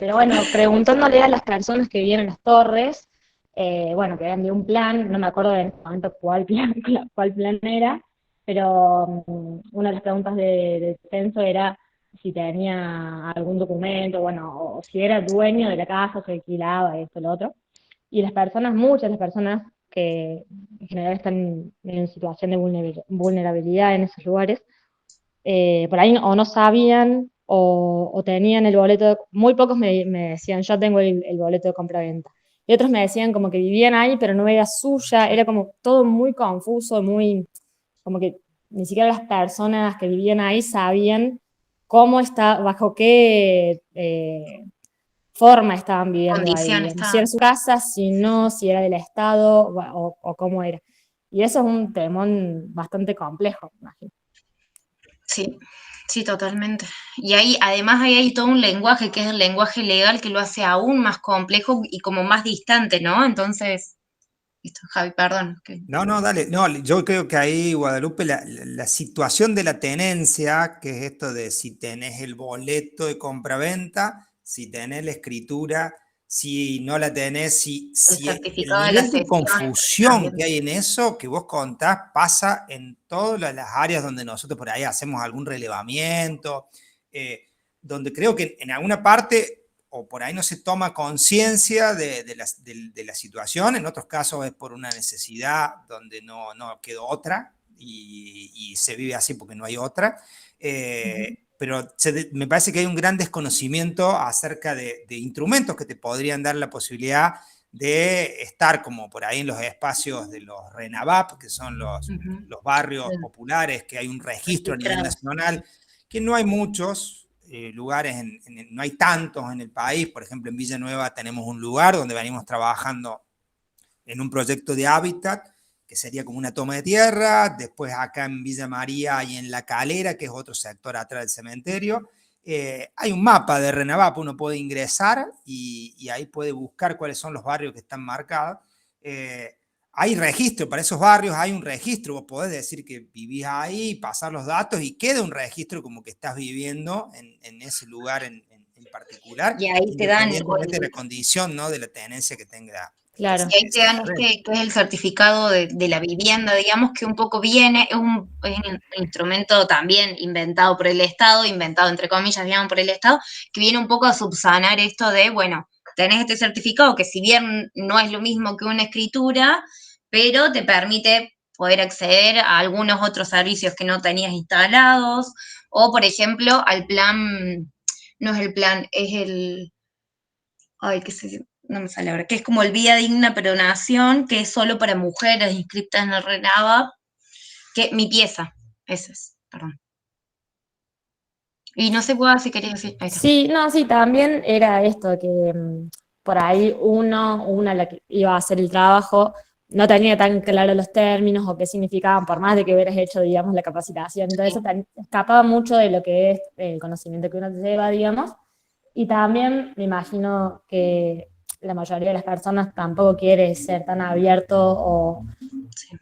Pero bueno, preguntándole a las personas que vivían en las torres, bueno, que habían de un plan, no me acuerdo en este momento cuál plan era, pero una de las preguntas del censo era si tenía algún documento, bueno, o si era dueño de la casa, si alquilaba, esto, lo otro. Y muchas de las personas que en general están en situación de vulnerabilidad en esos lugares, por ahí o no sabían o tenían el boleto, muy pocos me decían, yo tengo el boleto de compra-venta. Y otros me decían como que vivían ahí, pero no era suya, era como todo muy confuso, como que ni siquiera las personas que vivían ahí sabían bajo qué forma estaban viviendo Condición ahí. estaban. Si era su casa, si no, si era del Estado o cómo era. Y eso es un temón bastante complejo, imagino. Sí, Sí, totalmente. Y ahí, además, ahí hay todo un lenguaje que es el lenguaje legal que lo hace aún más complejo y como más distante, ¿no? Entonces, esto, Javi, perdón. No, no, dale. No, yo creo que ahí, Guadalupe, la situación de la tenencia, que es esto de si tenés el boleto de compraventa, si tenés la escritura, si no la tenés, El el certificado de la nivel de cesión confusión que también. hay en eso que vos contás pasa en todas las áreas donde nosotros por ahí hacemos algún relevamiento, eh, donde creo que en alguna parte o por ahí no se toma conciencia de la situación, en otros casos es por una necesidad donde no quedó otra y se vive así porque no hay otra. Pero me parece que hay un gran desconocimiento acerca de instrumentos que te podrían dar la posibilidad de estar como por ahí en los espacios de los RENAVAP, que son los barrios populares, que hay un registro a nivel nacional, que no hay muchos lugares, no hay tantos en el país. Por ejemplo, en Villanueva tenemos un lugar donde venimos trabajando en un proyecto de hábitat, que sería como una toma de tierra. Después acá en Villa María y en La Calera, que es otro sector atrás del cementerio, hay un mapa de RENAVAP, uno puede ingresar y ahí puede buscar cuáles son los barrios que están marcados. Hay registro para esos barrios, hay un registro, vos podés decir que vivís ahí, pasar los datos y queda un registro como que estás viviendo en ese lugar en particular, Y ahí te dan, independientemente de la condición, ¿no?, de la tenencia que tenga. Claro. y ahí te dan que es el certificado de la vivienda, digamos, que un poco viene, es un instrumento también inventado por el Estado, inventado entre comillas, digamos, por el Estado, que viene un poco a subsanar esto de, bueno, tenés este certificado que si bien no es lo mismo que una escritura, pero te permite poder acceder a algunos otros servicios que no tenías instalados, o por ejemplo, al plan, no es el plan, es el, ay, qué sé yo, no me sale ahora, que es como el Vida Digna pero Nación, que es solo para mujeres inscritas en el RENAVAP, que mi pieza, ese es, perdón. Y no sé si querías decir, ahí está. Sí, no, sí, también era esto, que por ahí una la que iba a hacer el trabajo, no tenía tan claro los términos o qué significaban, por más de que hubieras hecho, digamos, la capacitación. Entonces, eso escapaba mucho de lo que es el conocimiento que uno lleva, digamos. Y también me imagino que la mayoría de las personas tampoco quiere ser tan abierto o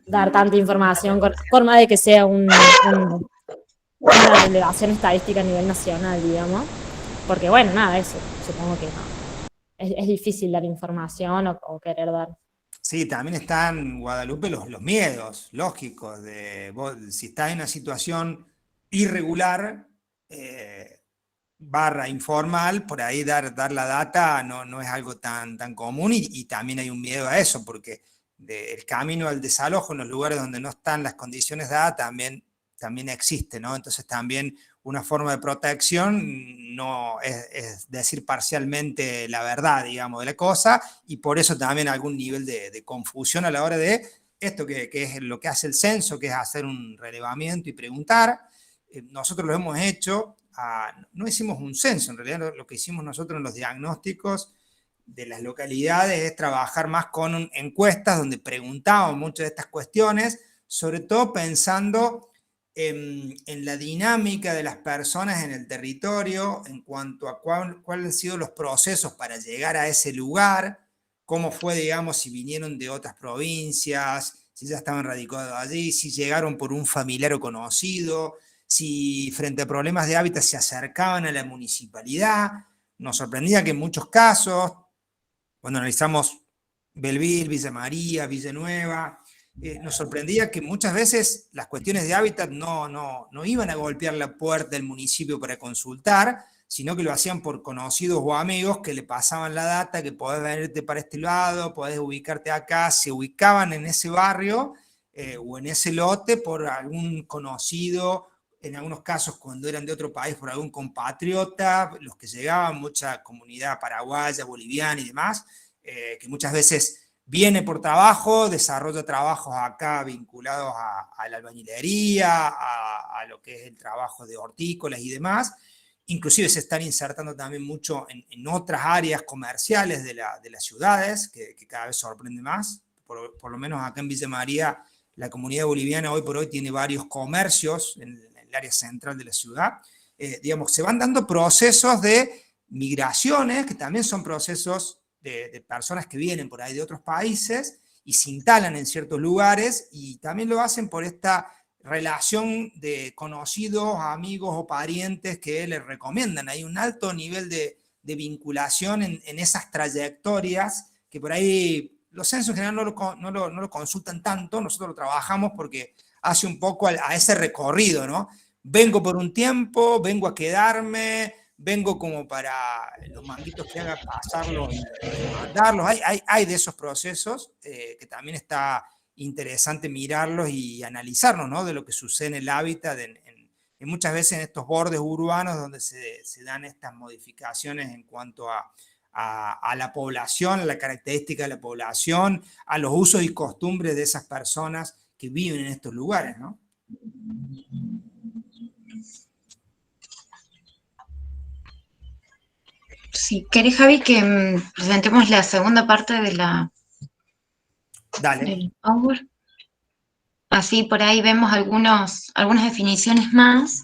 dar tanta información, por más de que sea una relevación estadística a nivel nacional, digamos. Porque bueno, nada, eso, supongo que no. Es difícil dar información o querer dar. Sí, también están, Guadalupe, los miedos lógicos de vos, si estás en una situación irregular, barra informal, por ahí dar la data no es algo tan común y también hay un miedo a eso, porque el camino al desalojo en los lugares donde no están las condiciones dadas también existe, ¿no? Entonces también una forma de protección no es decir parcialmente la verdad, digamos, de la cosa, y por eso también algún nivel de confusión a la hora de esto que es lo que hace el censo, que es hacer un relevamiento y preguntar. Nosotros lo hemos hecho, no hicimos un censo, en realidad lo que hicimos nosotros en los diagnósticos de las localidades es trabajar más con encuestas donde preguntábamos muchas de estas cuestiones, sobre todo pensando en la dinámica de las personas en el territorio, en cuanto a cuáles han sido los procesos para llegar a ese lugar, cómo fue, digamos, si vinieron de otras provincias, si ya estaban radicados allí, si llegaron por un familiar o conocido, si frente a problemas de hábitat se acercaban a la municipalidad. Nos sorprendía que en muchos casos, cuando analizamos Belville, Villa María, Villanueva, nos sorprendía que muchas veces las cuestiones de hábitat no iban a golpear la puerta del municipio para consultar, sino que lo hacían por conocidos o amigos que le pasaban la data, que podés venirte para este lado, podés ubicarte acá, se ubicaban en ese barrio o en ese lote por algún conocido, en algunos casos cuando eran de otro país por algún compatriota, los que llegaban, mucha comunidad paraguaya, boliviana y demás, que muchas veces viene por trabajo, desarrolla trabajos acá vinculados a la albañilería, a lo que es el trabajo de hortícolas y demás. Inclusive se están insertando también mucho en otras áreas comerciales de las ciudades, que cada vez sorprende más. Por lo menos acá en Villa María, la comunidad boliviana hoy por hoy tiene varios comercios en el área central de la ciudad. digamos, se van dando procesos de migraciones, que también son procesos de personas que vienen por ahí de otros países y se instalan en ciertos lugares, y también lo hacen por esta relación de conocidos, amigos o parientes que les recomiendan. Hay un alto nivel de vinculación en esas trayectorias, que por ahí los censos en general no lo consultan tanto, nosotros lo trabajamos porque hace un poco a ese recorrido, ¿no? Vengo por un tiempo, vengo a quedarme, vengo como para los manguitos que haga pasarlos y mandarlos. Hay de esos procesos que también está interesante mirarlos y analizarlos, ¿no? De lo que sucede en el hábitat, muchas veces en estos bordes urbanos donde se dan estas modificaciones en cuanto a la población, a la característica de la población, a los usos y costumbres de esas personas que viven en estos lugares, ¿no? Si querés, Javi, que presentemos la segunda parte de Dale. del Power. Así por ahí vemos algunas definiciones más.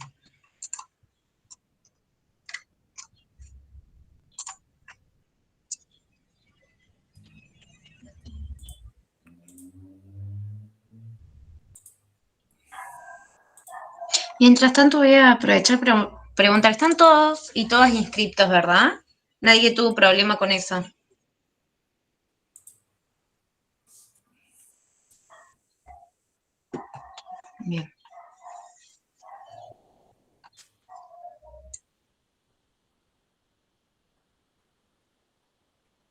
Mientras tanto voy a aprovechar para preguntar, ¿están todos y todas inscriptos, verdad? Nadie tuvo problema con eso. Bien.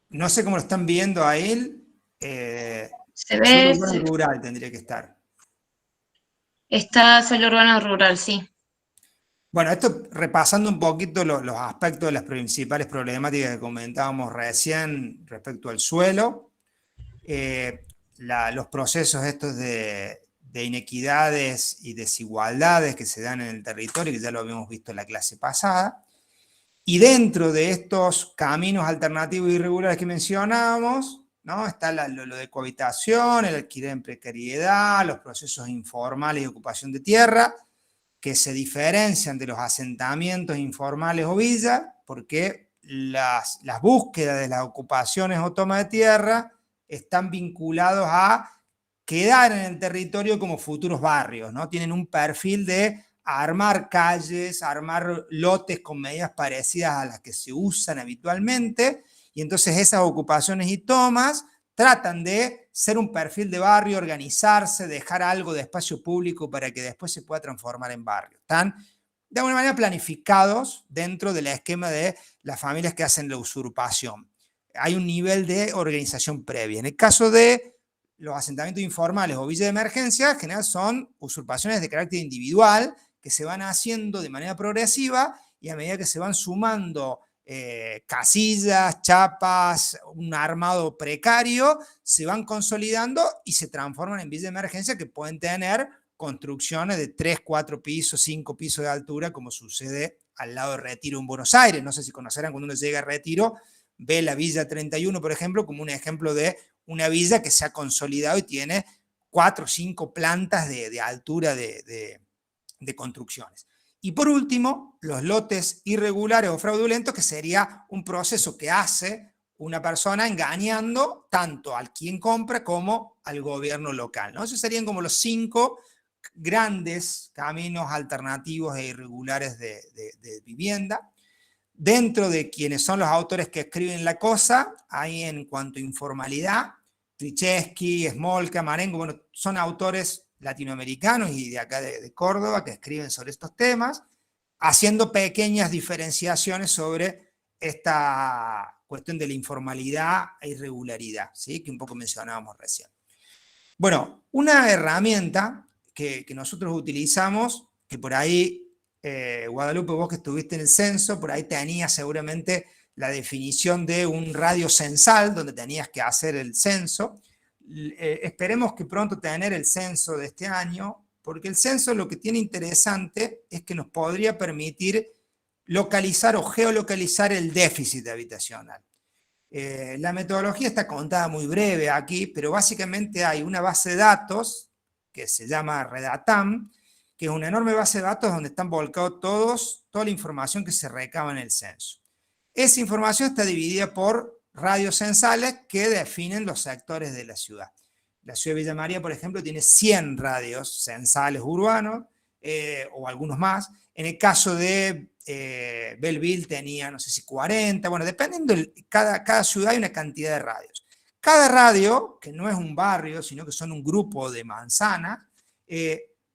No sé cómo lo están viendo a él. Se ve, Solo rural tendría que estar. está solo urbano rural, sí. Bueno, esto repasando un poquito los aspectos de las principales problemáticas que comentábamos recién respecto al suelo, los procesos estos de inequidades y desigualdades que se dan en el territorio, que ya lo habíamos visto en la clase pasada, y dentro de estos caminos alternativos e irregulares que mencionábamos, ¿no? Está lo de cohabitación, el alquiler en precariedad, los procesos informales de ocupación de tierra, que se diferencian de los asentamientos informales o villas, porque las búsquedas de las ocupaciones o toma de tierra están vinculados a quedar en el territorio como futuros barrios, ¿no? Tienen un perfil de armar calles, armar lotes con medidas parecidas a las que se usan habitualmente, y entonces esas ocupaciones y tomas tratan de ser un perfil de barrio, organizarse, dejar algo de espacio público para que después se pueda transformar en barrio. Están de alguna manera planificados dentro del esquema de las familias que hacen la usurpación. Hay un nivel de organización previa. En el caso de los asentamientos informales o villas de emergencia, en general son usurpaciones de carácter individual que se van haciendo de manera progresiva, y a medida que se van sumando casillas, chapas, un armado precario, se van consolidando y se transforman en villas de emergencia que pueden tener construcciones de 3, 4 pisos, 5 pisos de altura, como sucede al lado de Retiro en Buenos Aires. No sé si conocerán, cuando uno llega a Retiro, ve la Villa 31, por ejemplo, como un ejemplo de una villa que se ha consolidado y tiene 4 o 5 plantas de altura de construcciones. Y por último, los lotes irregulares o fraudulentos, que sería un proceso que hace una persona engañando tanto al quien compra como al gobierno local, ¿no? Esos serían como los 5 grandes caminos alternativos e irregulares de vivienda. Dentro de quienes son los autores que escriben la cosa, hay en cuanto a informalidad, Trichesky, Smolka, Marengo, bueno, son autores latinoamericanos y de acá de Córdoba que escriben sobre estos temas, haciendo pequeñas diferenciaciones sobre esta cuestión de la informalidad e irregularidad, ¿sí? Que un poco mencionábamos recién. Bueno, una herramienta que nosotros utilizamos, que por ahí, Guadalupe, vos que estuviste en el censo, por ahí tenías seguramente la definición de un radio censal, donde tenías que hacer el censo. Esperemos que pronto tener el censo de este año, porque el censo lo que tiene interesante es que nos podría permitir localizar o geolocalizar el déficit habitacional. La metodología está contada muy breve aquí, pero básicamente hay una base de datos que se llama Redatam, que es una enorme base de datos donde están volcados toda la información que se recaba en el censo. Esa información está dividida por radios censales que definen los sectores de la ciudad. La ciudad de Villa María, por ejemplo, tiene 100 radios censales urbanos, o algunos más. En el caso de Belleville tenía, no sé si 40, bueno, dependiendo, cada ciudad hay una cantidad de radios. Cada radio, que no es un barrio, sino que son un grupo de manzanas,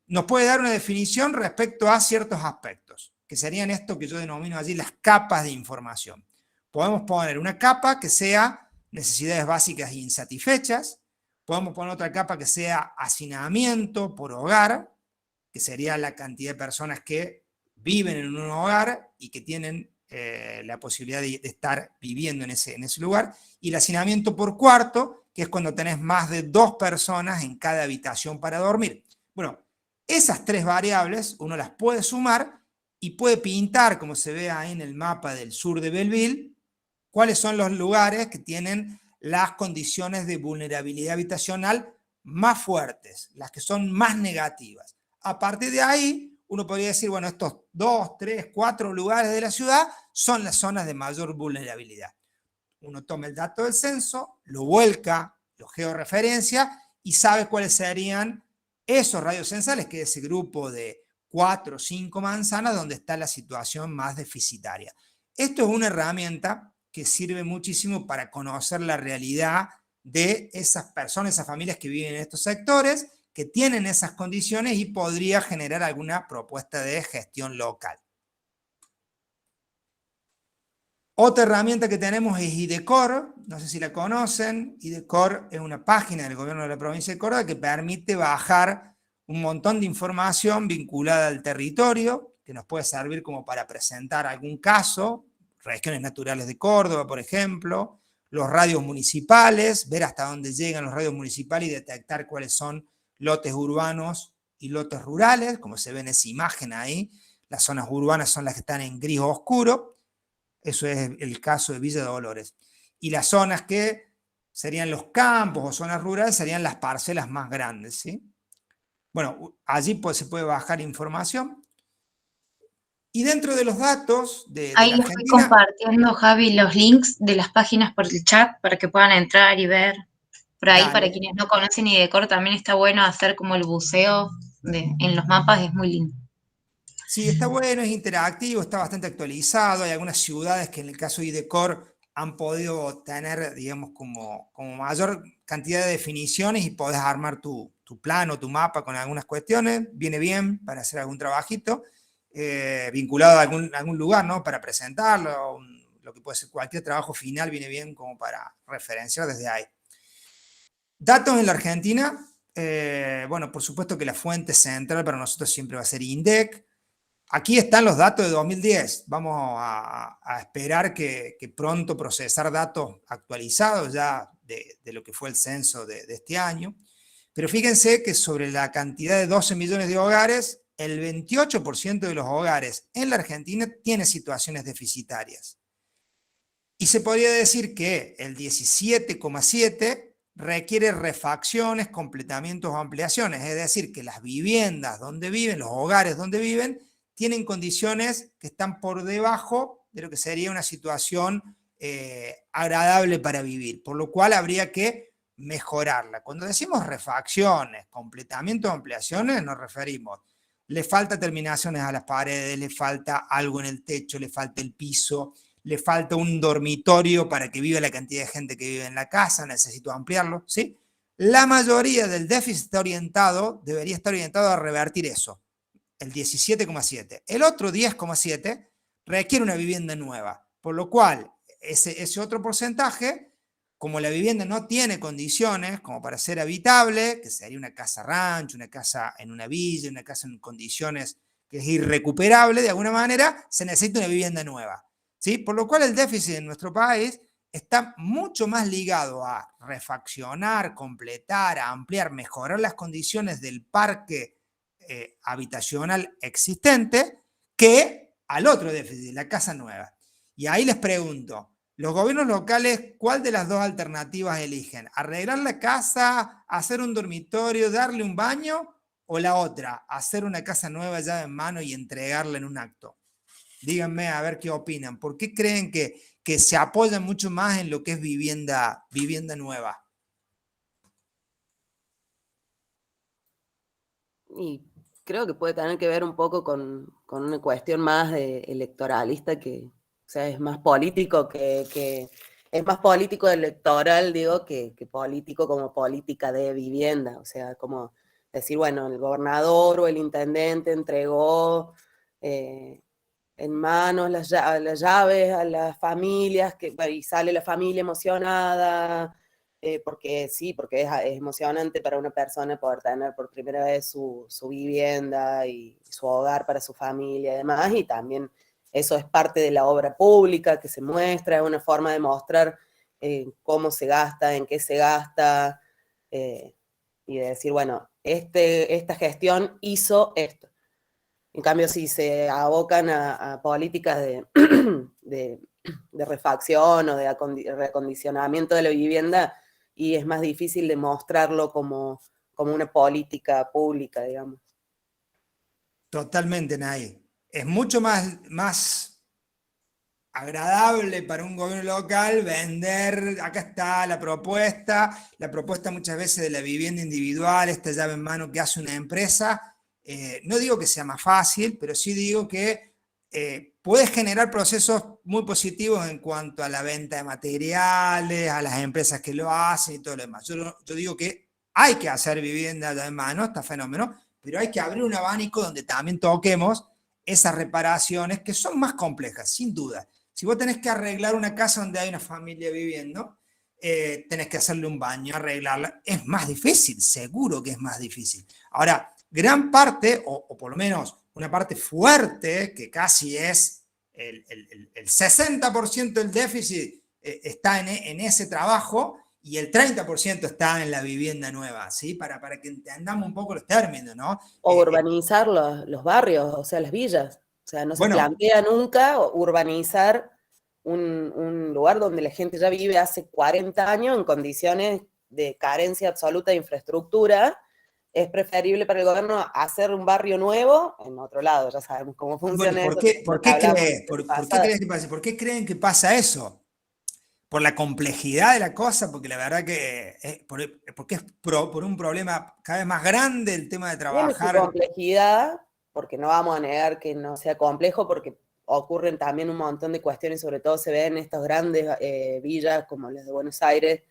nos puede dar una definición respecto a ciertos aspectos, que serían esto que yo denomino allí las capas de información. Podemos poner una capa que sea necesidades básicas insatisfechas, podemos poner otra capa que sea hacinamiento por hogar, que sería la cantidad de personas que viven en un hogar y que tienen la posibilidad de estar viviendo en ese lugar, y el hacinamiento por cuarto, que es cuando tenés más de 2 personas en cada habitación para dormir. Bueno, esas 3 variables uno las puede sumar y puede pintar, como se ve ahí en el mapa del sur de Belleville, cuáles son los lugares que tienen las condiciones de vulnerabilidad habitacional más fuertes, las que son más negativas. A partir de ahí, uno podría decir, bueno, estos 2, 3, 4 lugares de la ciudad son las zonas de mayor vulnerabilidad. Uno toma el dato del censo, lo vuelca, lo georreferencia y sabe cuáles serían esos radios censales, que es ese grupo de 4 o 5 manzanas donde está la situación más deficitaria. Esto es una herramienta que sirve muchísimo para conocer la realidad de esas personas, esas familias que viven en estos sectores, que tienen esas condiciones y podría generar alguna propuesta de gestión local. Otra herramienta que tenemos es IDECOR, no sé si la conocen. IDECOR es una página del gobierno de la provincia de Córdoba que permite bajar un montón de información vinculada al territorio, que nos puede servir como para presentar algún caso, regiones naturales de Córdoba, por ejemplo, los radios municipales, ver hasta dónde llegan los radios municipales y detectar cuáles son lotes urbanos y lotes rurales, como se ve en esa imagen ahí. Las zonas urbanas son las que están en gris oscuro, eso es el caso de Villa Dolores. Y las zonas que serían los campos o zonas rurales serían las parcelas más grandes, ¿sí? Bueno, allí pues se puede bajar información. Y dentro de los datos de Ahí la les estoy Argentina... compartiendo, Javi, los links de las páginas por el chat para que puedan entrar y ver. Por ahí, para Dale. quienes no conocen IDECOR, también está bueno hacer como el buceo en los mapas, es muy lindo. Sí, está bueno, es interactivo, está bastante actualizado. Hay algunas ciudades que en el caso de IDECOR han podido tener, digamos, como mayor cantidad de definiciones y podés armar tu plan o tu mapa con algunas cuestiones. Viene bien para hacer algún trabajito vinculado a algún lugar, ¿no? Para presentarlo, lo que puede ser cualquier trabajo final viene bien como para referenciar desde ahí. Datos en la Argentina, bueno, por supuesto que la fuente central para nosotros siempre va a ser INDEC. Aquí están los datos de 2010. Vamos a esperar que pronto procesar datos actualizados ya de lo que fue el censo de este año. Pero fíjense que sobre la cantidad de 12 millones de hogares, el 28% de los hogares en la Argentina tiene situaciones deficitarias. Y se podría decir que el 17,7% requiere refacciones, completamientos o ampliaciones. Es decir, que las viviendas donde viven, los hogares donde viven, tienen condiciones que están por debajo de lo que sería una situación agradable para vivir, por lo cual habría que mejorarla. Cuando decimos refacciones, completamiento o ampliaciones, nos referimos, le falta terminaciones a las paredes, le falta algo en el techo, le falta el piso, le falta un dormitorio para que viva la cantidad de gente que vive en la casa, necesito ampliarlo, ¿sí? La mayoría del déficit debería estar orientado a revertir eso, el 17,7%. El otro 10,7% requiere una vivienda nueva, por lo cual ese otro porcentaje, como la vivienda no tiene condiciones como para ser habitable, que sería una casa rancho, una casa en una villa, una casa en condiciones que es irrecuperable de alguna manera, se necesita una vivienda nueva, ¿sí? Por lo cual el déficit en nuestro país está mucho más ligado a refaccionar, completar, a ampliar, mejorar las condiciones del parque habitacional existente que al otro déficit, la casa nueva. Y ahí les pregunto, los gobiernos locales, ¿cuál de las dos alternativas eligen? ¿Arreglar la casa, hacer un dormitorio, darle un baño o la otra, hacer una casa nueva llave en mano y entregarla en un acto? Díganme a ver qué opinan. ¿Por qué creen que se apoyan mucho más en lo que es vivienda nueva? Y creo que puede tener que ver un poco con una cuestión más electoralista, o sea, es más político es más político electoral, digo, que político como política de vivienda. O sea, como decir, bueno, el gobernador o el intendente entregó en manos las llaves a las familias, y sale la familia emocionada, porque sí, porque es emocionante para una persona poder tener por primera vez su vivienda y su hogar para su familia y demás, y también eso es parte de la obra pública que se muestra, es una forma de mostrar cómo se gasta, en qué se gasta, y de decir, bueno, esta gestión hizo esto. En cambio, si se abocan a políticas de refacción o de reacondicionamiento de la vivienda, y es más difícil demostrarlo como una política pública, digamos. Totalmente, Nay. Es mucho más agradable para un gobierno local vender, acá está la propuesta muchas veces de la vivienda individual, esta llave en mano que hace una empresa. No digo que sea más fácil, pero sí digo que puede generar procesos muy positivos en cuanto a la venta de materiales, a las empresas que lo hacen y todo lo demás. Yo digo que hay que hacer vivienda llave en mano, está fenómeno, pero hay que abrir un abanico donde también toquemos esas reparaciones que son más complejas, sin duda. Si vos tenés que arreglar una casa donde hay una familia viviendo, tenés que hacerle un baño, arreglarla, es más difícil, seguro que es más difícil. Ahora, gran parte, o por lo menos una parte fuerte, que casi es el 60% del déficit, está en ese trabajo, y el 30% está en la vivienda nueva, ¿sí? Para que entendamos un poco los términos, ¿no? O urbanizar los barrios, o sea, las villas. O sea, no se Bueno, plantea nunca urbanizar un lugar donde la gente ya vive hace 40 años en condiciones de carencia absoluta de infraestructura. Es preferible para el gobierno hacer un barrio nuevo en otro lado, ya sabemos cómo funciona bueno, eso. ¿por qué crees que pasa? ¿Por qué creen que pasa eso? ¿Por la complejidad de la cosa? Porque la verdad que porque es por un problema cada vez más grande el tema de Tiene su trabajar. complejidad, porque no vamos a negar que no sea complejo, porque ocurren también un montón de cuestiones, sobre todo se ven en estas grandes villas como las de Buenos Aires,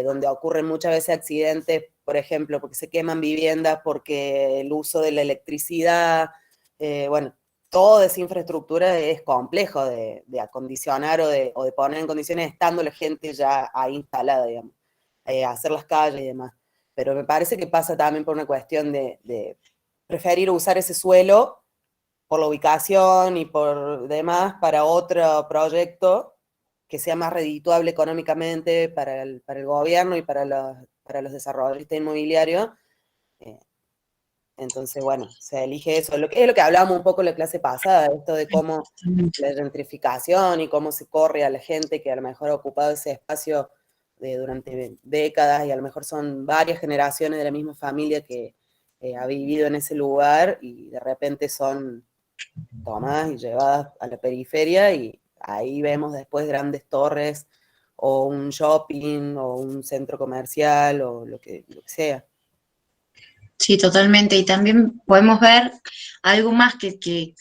donde ocurren muchas veces accidentes, por ejemplo, porque se queman viviendas, porque el uso de la electricidad, bueno, toda esa infraestructura es complejo de acondicionar o de poner en condiciones estando la gente ya ahí instalada, digamos, hacer las calles y demás. Pero me parece que pasa también por una cuestión de preferir usar ese suelo por la ubicación y por demás para otro proyecto que sea más redituable económicamente para el gobierno y para los desarrollistas inmobiliarios. Entonces, bueno, se elige eso. Es lo que hablábamos un poco en la clase pasada, esto de cómo la gentrificación y cómo se corre a la gente que a lo mejor ha ocupado ese espacio durante décadas, y a lo mejor son varias generaciones de la misma familia que ha vivido en ese lugar, y de repente son tomadas y llevadas a la periferia, y ahí vemos después grandes torres o un shopping o un centro comercial o lo que sea. Sí, totalmente. Y también podemos ver algo más que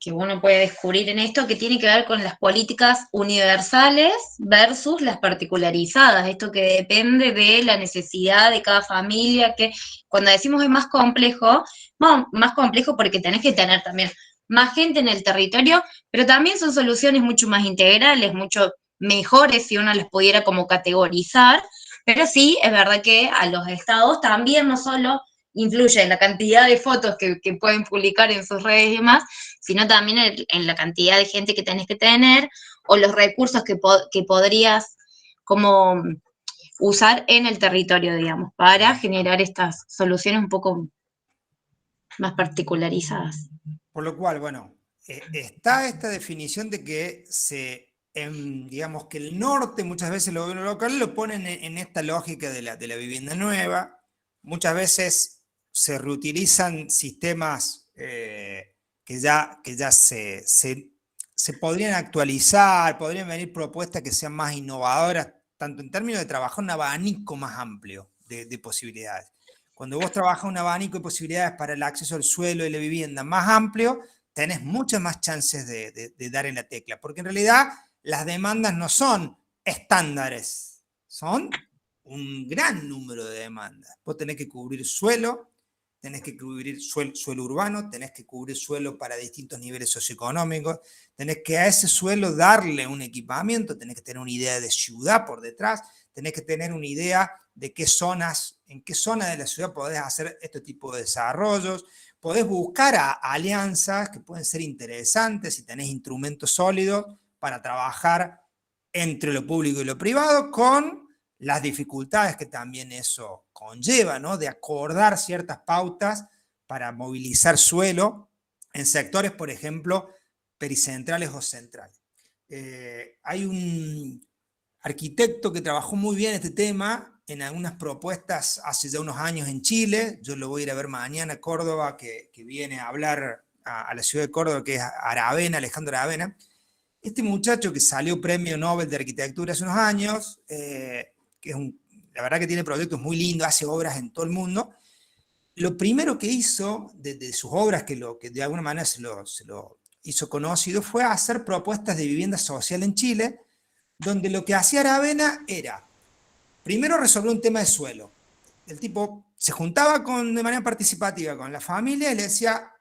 uno puede descubrir en esto, que tiene que ver con las políticas universales versus las particularizadas. Esto que depende de la necesidad de cada familia, que cuando decimos es más complejo, bueno, más complejo porque tenés que tener también más gente en el territorio, pero también son soluciones mucho más integrales, mucho mejores si uno las pudiera como categorizar. Pero sí, es verdad que a los estados también no solo influye en la cantidad de fotos que pueden publicar en sus redes y demás, sino también en la cantidad de gente que tenés que tener o los recursos que podrías como usar en el territorio, digamos, para generar estas soluciones un poco más particularizadas. Por lo cual, bueno, está esta definición de que digamos que el norte, muchas veces los gobiernos locales lo ponen en esta lógica de la vivienda nueva, muchas veces se reutilizan sistemas que ya se podrían actualizar, podrían venir propuestas que sean más innovadoras, tanto en términos de trabajar un abanico más amplio de posibilidades. Cuando vos trabajas un abanico de posibilidades para el acceso al suelo y la vivienda más amplio, tenés muchas más chances de dar en la tecla, porque en realidad las demandas no son estándares, son un gran número de demandas. Vos tenés que cubrir suelo, tenés que cubrir suelo urbano, tenés que cubrir suelo para distintos niveles socioeconómicos, tenés que a ese suelo darle un equipamiento, tenés que tener una idea de ciudad por detrás, tenés que tener una idea de en qué zona de la ciudad podés hacer este tipo de desarrollos, podés buscar alianzas que pueden ser interesantes si tenés instrumentos sólidos para trabajar entre lo público y lo privado, con las dificultades que también eso conlleva, ¿no? De acordar ciertas pautas para movilizar suelo en sectores, por ejemplo, pericentrales o centrales. Hay un arquitecto que trabajó muy bien este tema en algunas propuestas hace ya unos años en Chile. Yo lo voy a ir a ver mañana a Córdoba, que viene a hablar a la ciudad de Córdoba, que es Aravena, Alejandro Aravena. Este muchacho que salió premio Nobel de Arquitectura hace unos años, que es la verdad que tiene proyectos muy lindos, hace obras en todo el mundo. Lo primero que hizo de sus obras, que de alguna manera se lo hizo conocido, fue hacer propuestas de vivienda social en Chile, donde lo que hacía Aravena era, primero resolver un tema de suelo. El tipo se juntaba de manera participativa con la familia y le decía,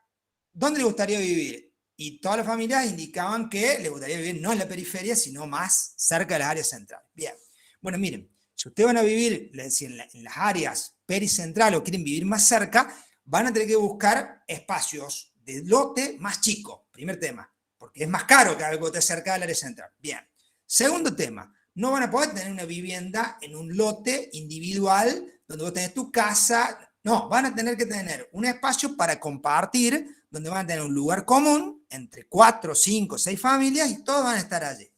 ¿dónde le gustaría vivir? Y todas las familias indicaban que le gustaría vivir no en la periferia, sino más cerca de las áreas centrales. Bien, bueno, miren, si ustedes van a vivir en las áreas pericentrales o quieren vivir más cerca, van a tener que buscar espacios de lote más chicos, primer tema, porque es más caro que algo que esté cerca del área central. Bien, segundo tema, no van a poder tener una vivienda en un lote individual donde vos tenés tu casa, no, van a tener que tener un espacio para compartir, donde van a tener un lugar común entre 4, 5, 6 familias y todos van a estar allí.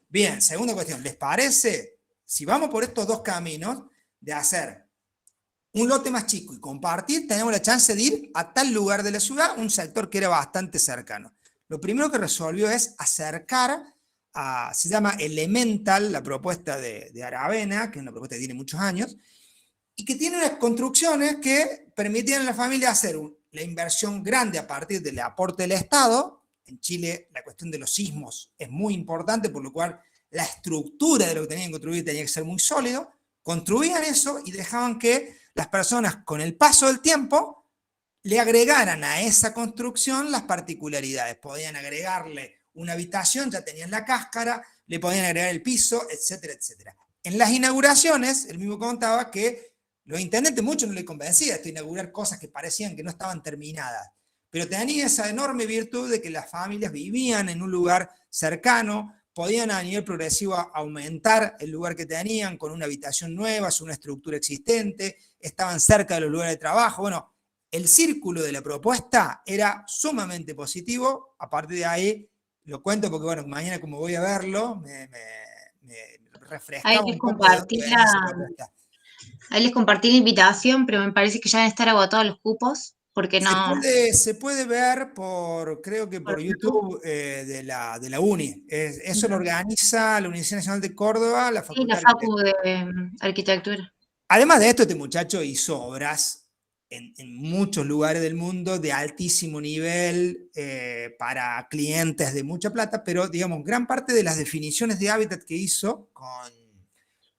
Bien, segunda cuestión, ¿les parece? Si vamos por estos dos caminos de hacer un lote más chico y compartir, tenemos la chance de ir a tal lugar de la ciudad, un sector que era bastante cercano. Lo primero que resolvió es acercar se llama Elemental, la propuesta de Aravena, que es una propuesta que tiene muchos años, y que tiene unas construcciones que permitían a la familia hacer la inversión grande a partir del aporte del Estado. En Chile la cuestión de los sismos es muy importante, por lo cual la estructura de lo que tenían que construir tenía que ser muy sólido. Construían eso y dejaban que las personas, con el paso del tiempo, le agregaran a esa construcción las particularidades. Podían agregarle una habitación, ya tenían la cáscara, le podían agregar el piso, etcétera, etcétera. En las inauguraciones, él mismo contaba que los intendentes mucho no les convencía esto, inaugurar cosas que parecían que no estaban terminadas, pero tenía esa enorme virtud de que las familias vivían en un lugar cercano, podían a nivel progresivo aumentar el lugar que tenían con una habitación nueva, una estructura existente, estaban cerca de los lugares de trabajo. Bueno, el círculo de la propuesta era sumamente positivo. A partir de ahí, lo cuento porque, bueno, mañana como voy a verlo, me refrescaba un poco de dónde venía esa propuesta. Ahí les compartí la invitación, pero me parece que ya deben estar agotados los cupos, porque no... Se puede ver creo que por YouTube de la UNI. Eso lo organiza la Universidad Nacional de Córdoba, la Facultad de Facu de Arquitectura. Además de esto, este muchacho hizo obras en muchos lugares del mundo de altísimo nivel para clientes de mucha plata, pero digamos, gran parte de las definiciones de hábitat que hizo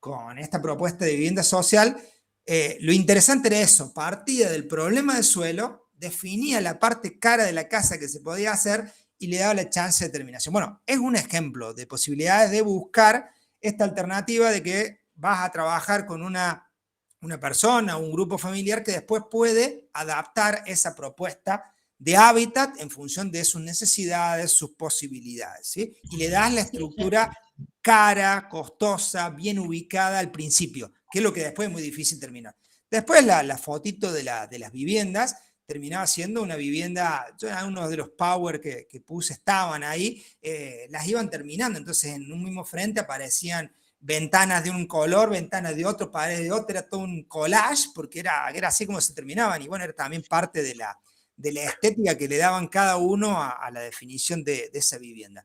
con esta propuesta de vivienda social, lo interesante era eso, partía del problema del suelo, definía la parte cara de la casa que se podía hacer y le daba la chance de terminación. Bueno, es un ejemplo de posibilidades de buscar esta alternativa de que vas a trabajar con una persona, un grupo familiar que después puede adaptar esa propuesta de hábitat en función de sus necesidades, sus posibilidades, ¿sí? Y le das la estructura cara, costosa, bien ubicada al principio, que es lo que después es muy difícil terminar. Después la fotito de las viviendas terminaba siendo una vivienda, uno de los power que puse estaban ahí, las iban terminando, entonces en un mismo frente aparecían ventanas de un color, ventanas de otro, paredes de otro, era todo un collage, porque era así como se terminaban, y bueno, era también parte de la estética que le daban cada uno a la definición de esa vivienda.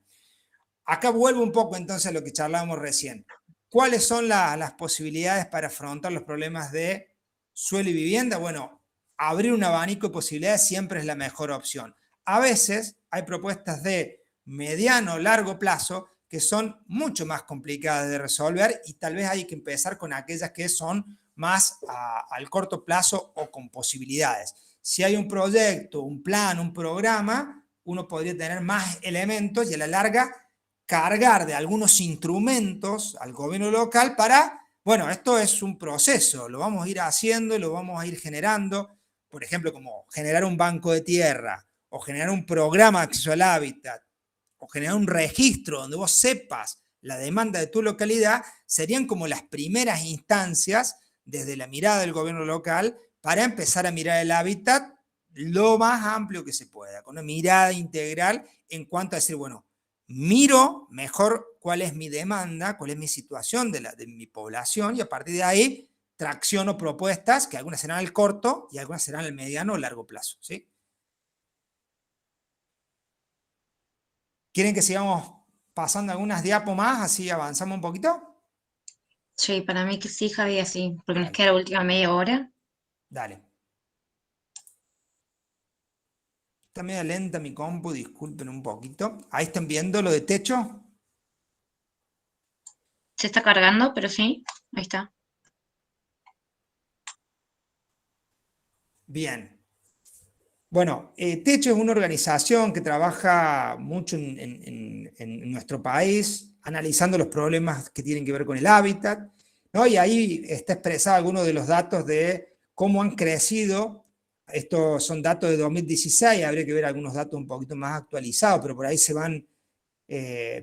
Acá vuelvo un poco entonces a lo que charlábamos recién. ¿Cuáles son las posibilidades para afrontar los problemas de suelo y vivienda? Bueno, abrir un abanico de posibilidades siempre es la mejor opción. A veces hay propuestas de mediano o largo plazo que son mucho más complicadas de resolver y tal vez hay que empezar con aquellas que son más al corto plazo o con posibilidades. Si hay un proyecto, un plan, un programa, uno podría tener más elementos y a la larga cargar de algunos instrumentos al gobierno local para, bueno, esto es un proceso, lo vamos a ir haciendo, lo vamos a ir generando, por ejemplo, como generar un banco de tierra, o generar un programa de acceso al hábitat, o generar un registro donde vos sepas la demanda de tu localidad, serían como las primeras instancias desde la mirada del gobierno local para empezar a mirar el hábitat lo más amplio que se pueda, con una mirada integral en cuanto a decir, bueno, miro mejor cuál es mi demanda, cuál es mi situación de mi población y a partir de ahí tracciono propuestas que algunas serán al corto y algunas serán al mediano o largo plazo, ¿sí? ¿Quieren que sigamos pasando algunas diapos más, así avanzamos un poquito? Sí, para mí que sí, Javi, así, porque nos Dale. queda la última media hora. Dale. Está media lenta mi compu, disculpen un poquito. Ahí están viendo lo de techo. Se está cargando, pero sí, ahí está. Bien. Bueno, Techo es una organización que trabaja mucho en nuestro país, analizando los problemas que tienen que ver con el hábitat, ¿no? Y ahí está expresado algunos de los datos de cómo han crecido. Estos son datos de 2016, habría que ver algunos datos un poquito más actualizados, pero por ahí se van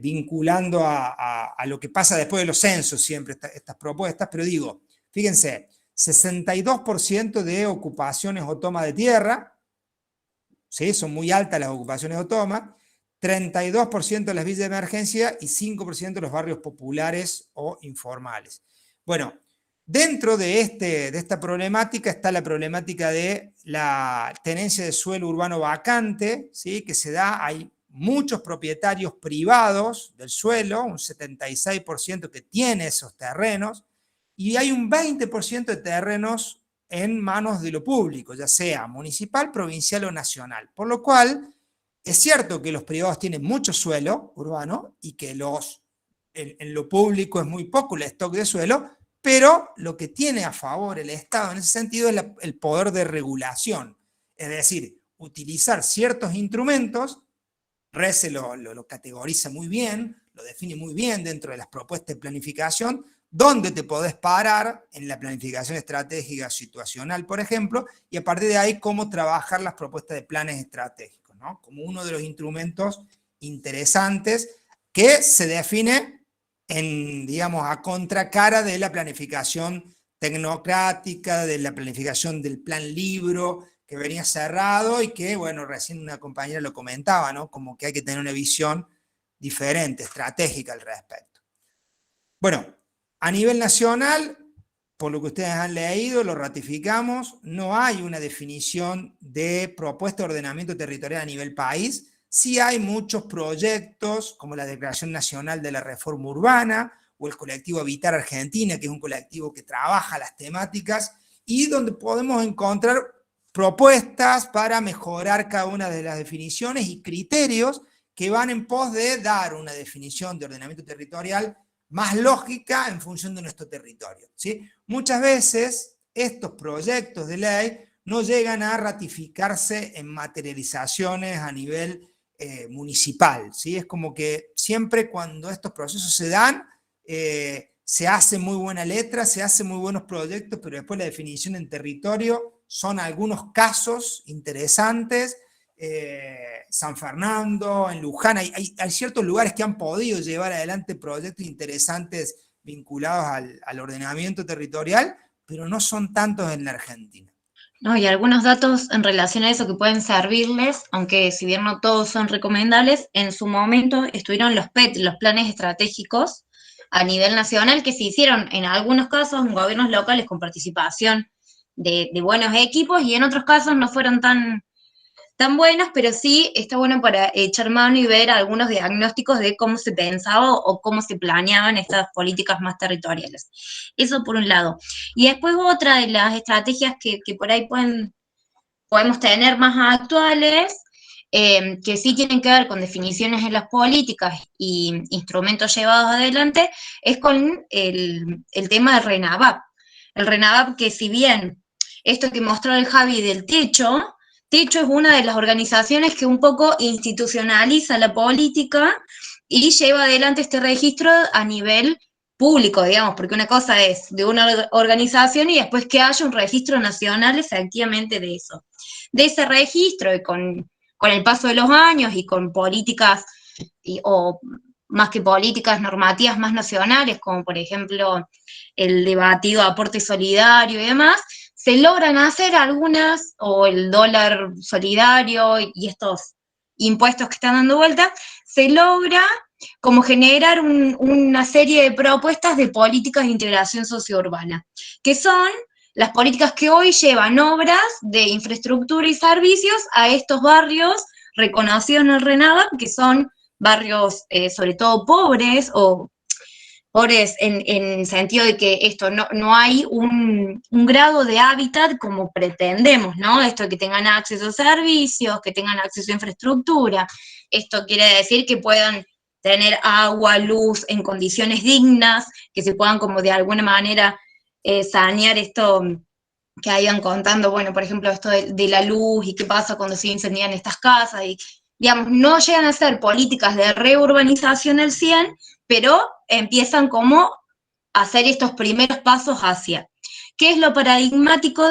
vinculando a lo que pasa después de los censos siempre, estas propuestas, pero digo, fíjense, 62% de ocupaciones o toma de tierra, ¿sí? Son muy altas las ocupaciones o toma, 32% de las villas de emergencia y 5% de los barrios populares o informales. Bueno, dentro de esta problemática está la problemática de la tenencia de suelo urbano vacante, ¿sí? Que se da, hay muchos propietarios privados del suelo, un 76% que tiene esos terrenos, y hay un 20% de terrenos en manos de lo público, ya sea municipal, provincial o nacional. Por lo cual, es cierto que los privados tienen mucho suelo urbano y que en lo público es muy poco el stock de suelo, pero lo que tiene a favor el Estado en ese sentido es el poder de regulación. Es decir, utilizar ciertos instrumentos, RECE lo categoriza muy bien, lo define muy bien dentro de las propuestas de planificación, dónde te podés parar en la planificación estratégica situacional, por ejemplo, y a partir de ahí cómo trabajar las propuestas de planes estratégicos, ¿no? Como uno de los instrumentos interesantes que se define digamos, a contracara de la planificación tecnocrática, de la planificación del plan libro, que venía cerrado y que, bueno, recién una compañera lo comentaba, ¿no? Como que hay que tener una visión diferente, estratégica al respecto. Bueno, a nivel nacional, por lo que ustedes han leído, lo ratificamos, no hay una definición de propuesta de ordenamiento territorial a nivel país. Sí hay muchos proyectos, como la Declaración Nacional de la Reforma Urbana, o el colectivo Habitar Argentina, que es un colectivo que trabaja las temáticas, y donde podemos encontrar propuestas para mejorar cada una de las definiciones y criterios que van en pos de dar una definición de ordenamiento territorial más lógica en función de nuestro territorio, ¿sí? Muchas veces estos proyectos de ley no llegan a ratificarse en materializaciones a nivel municipal, ¿sí? Es como que siempre cuando estos procesos se dan, se hace muy buena letra, se hacen muy buenos proyectos, pero después la definición en territorio son algunos casos interesantes. San Fernando, en Luján, hay ciertos lugares que han podido llevar adelante proyectos interesantes vinculados al ordenamiento territorial, pero no son tantos en la Argentina. No, y algunos datos en relación a eso que pueden servirles, aunque si bien no todos son recomendables, en su momento estuvieron los PET, los planes estratégicos, a nivel nacional que se hicieron en algunos casos en gobiernos locales con participación de buenos equipos y en otros casos no fueron tan buenos, pero sí está bueno para echar mano y ver algunos diagnósticos de cómo se pensaba o cómo se planeaban estas políticas más territoriales. Eso por un lado. Y después otra de las estrategias que por ahí podemos tener más actuales, que sí tienen que ver con definiciones en las políticas y instrumentos llevados adelante, es con el tema del RENAVAP. El RENAVAP que si bien esto que mostró el Javi del techo es una de las organizaciones que un poco institucionaliza la política y lleva adelante este registro a nivel público, digamos, porque una cosa es de una organización y después que haya un registro nacional efectivamente de eso. De ese registro y con el paso de los años y con políticas, o más que políticas normativas más nacionales, como por ejemplo el debatido aporte solidario y demás, se logran hacer algunas, o el dólar solidario y estos impuestos que están dando vuelta, se logra como generar una serie de propuestas de políticas de integración sociourbana, que son las políticas que hoy llevan obras de infraestructura y servicios a estos barrios reconocidos en el RENAVAP, que son barrios sobre todo pobres o pobres en el sentido de que esto no hay un grado de hábitat como pretendemos, ¿no? Esto de que tengan acceso a servicios, que tengan acceso a infraestructura. Esto quiere decir que puedan tener agua, luz en condiciones dignas, que se puedan como de alguna manera sanear esto que iban contando, bueno, por ejemplo, esto de la luz y qué pasa cuando se incendian estas casas, y digamos, no llegan a ser políticas de reurbanización al 100, pero empiezan como a hacer estos primeros pasos hacia. ¿Qué es lo paradigmático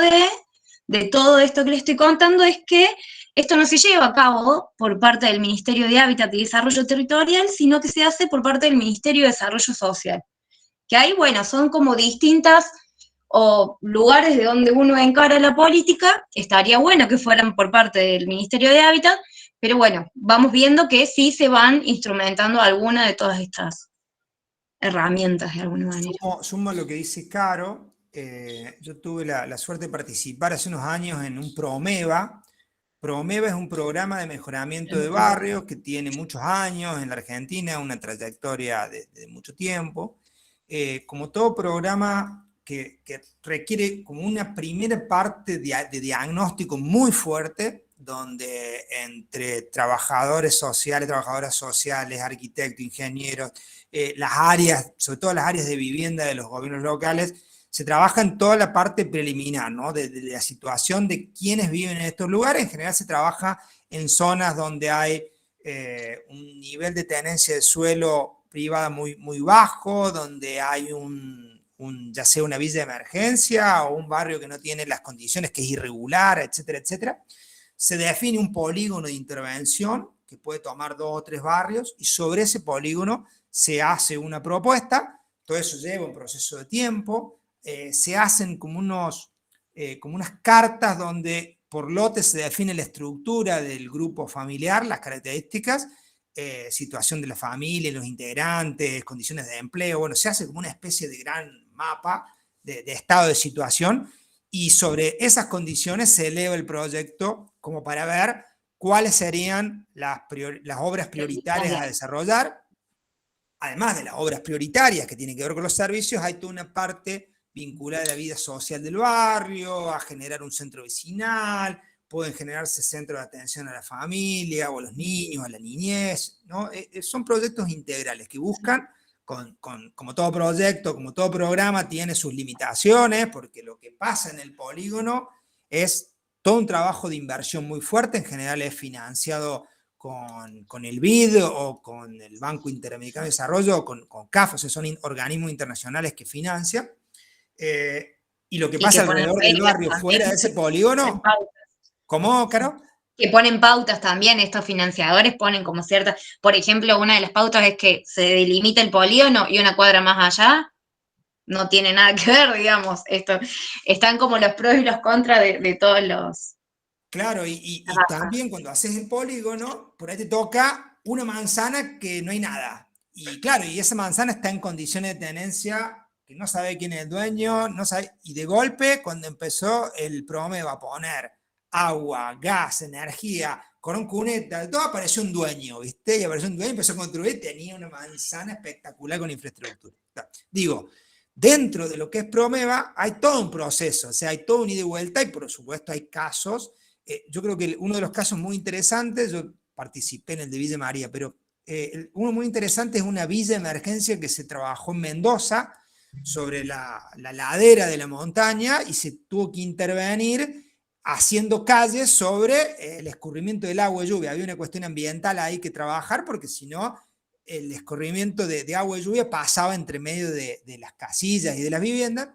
de todo esto que les estoy contando? Es que esto no se lleva a cabo por parte del Ministerio de Hábitat y Desarrollo Territorial, sino que se hace por parte del Ministerio de Desarrollo Social. Que ahí, bueno, son como distintas o lugares de donde uno encara la política. Estaría bueno que fueran por parte del Ministerio de Hábitat, pero bueno, vamos viendo que sí se van instrumentando alguna de todas estas herramientas de alguna manera. Sumo a lo que dice Caro. Yo tuve la suerte de participar hace unos años en un PROMEVA. PROMEVA es un programa de mejoramiento de barrios que tiene muchos años en la Argentina, una trayectoria de mucho tiempo. Como todo programa que requiere como una primera parte de diagnóstico muy fuerte, donde entre trabajadores sociales, trabajadoras sociales, arquitectos, ingenieros, las áreas, sobre todo las áreas de vivienda de los gobiernos locales, se trabaja en toda la parte preliminar, ¿no? De la situación de quienes viven en estos lugares. En general se trabaja en zonas donde hay un nivel de tenencia de suelo privada muy, muy bajo, donde hay ya sea una villa de emergencia o un barrio que no tiene las condiciones, que es irregular, etcétera, etcétera. Se define un polígono de intervención que puede tomar 2 o 3 barrios y sobre ese polígono se hace una propuesta. Todo eso lleva un proceso de tiempo. Se hacen como unas cartas donde por lote se define la estructura del grupo familiar, las características, situación de la familia, los integrantes, condiciones de empleo. Bueno, se hace como una especie de gran mapa de estado de situación, y sobre esas condiciones se eleva el proyecto como para ver cuáles serían las obras prioritarias a desarrollar. Además de las obras prioritarias que tienen que ver con los servicios, hay toda una parte vinculada a la vida social del barrio, a generar un centro vecinal, pueden generarse centros de atención a la familia o a los niños, a la niñez, ¿no? Son proyectos integrales que buscan, como todo proyecto, como todo programa, tiene sus limitaciones, porque lo que pasa en el polígono es todo un trabajo de inversión muy fuerte. En general es financiado con el BID o con el Banco Interamericano de Desarrollo o con CAF, o sea, son organismos internacionales que financian. Y lo que pasa alrededor del barrio, fuera de ese polígono. ¿Cómo, Caro? Que ponen pautas también, estos financiadores ponen como ciertas, por ejemplo, una de las pautas es que se delimita el polígono y una cuadra más allá no tiene nada que ver, digamos. Están como los pros y los contras de todos los... Claro, y también cuando haces el polígono, por ahí te toca una manzana que no hay nada. Y claro, y esa manzana está en condiciones de tenencia que no sabe quién es el dueño, no sabe, y de golpe, cuando empezó el Promeva a poner agua, gas, energía, con cuneta, todo apareció un dueño, ¿viste? Y apareció un dueño, empezó a construir, tenía una manzana espectacular con infraestructura. Digo, dentro de lo que es Promeva hay todo un proceso, o sea, hay todo un ida y vuelta, y por supuesto hay casos. Yo creo que uno de los casos muy interesantes, yo participé en el de Villa María, pero uno muy interesante es una villa de emergencia que se trabajó en Mendoza, sobre la ladera de la montaña, y se tuvo que intervenir haciendo calles sobre el escurrimiento del agua y lluvia. Había una cuestión ambiental ahí que trabajar, porque si no, el escurrimiento de agua y lluvia pasaba entre medio de las casillas y de las viviendas.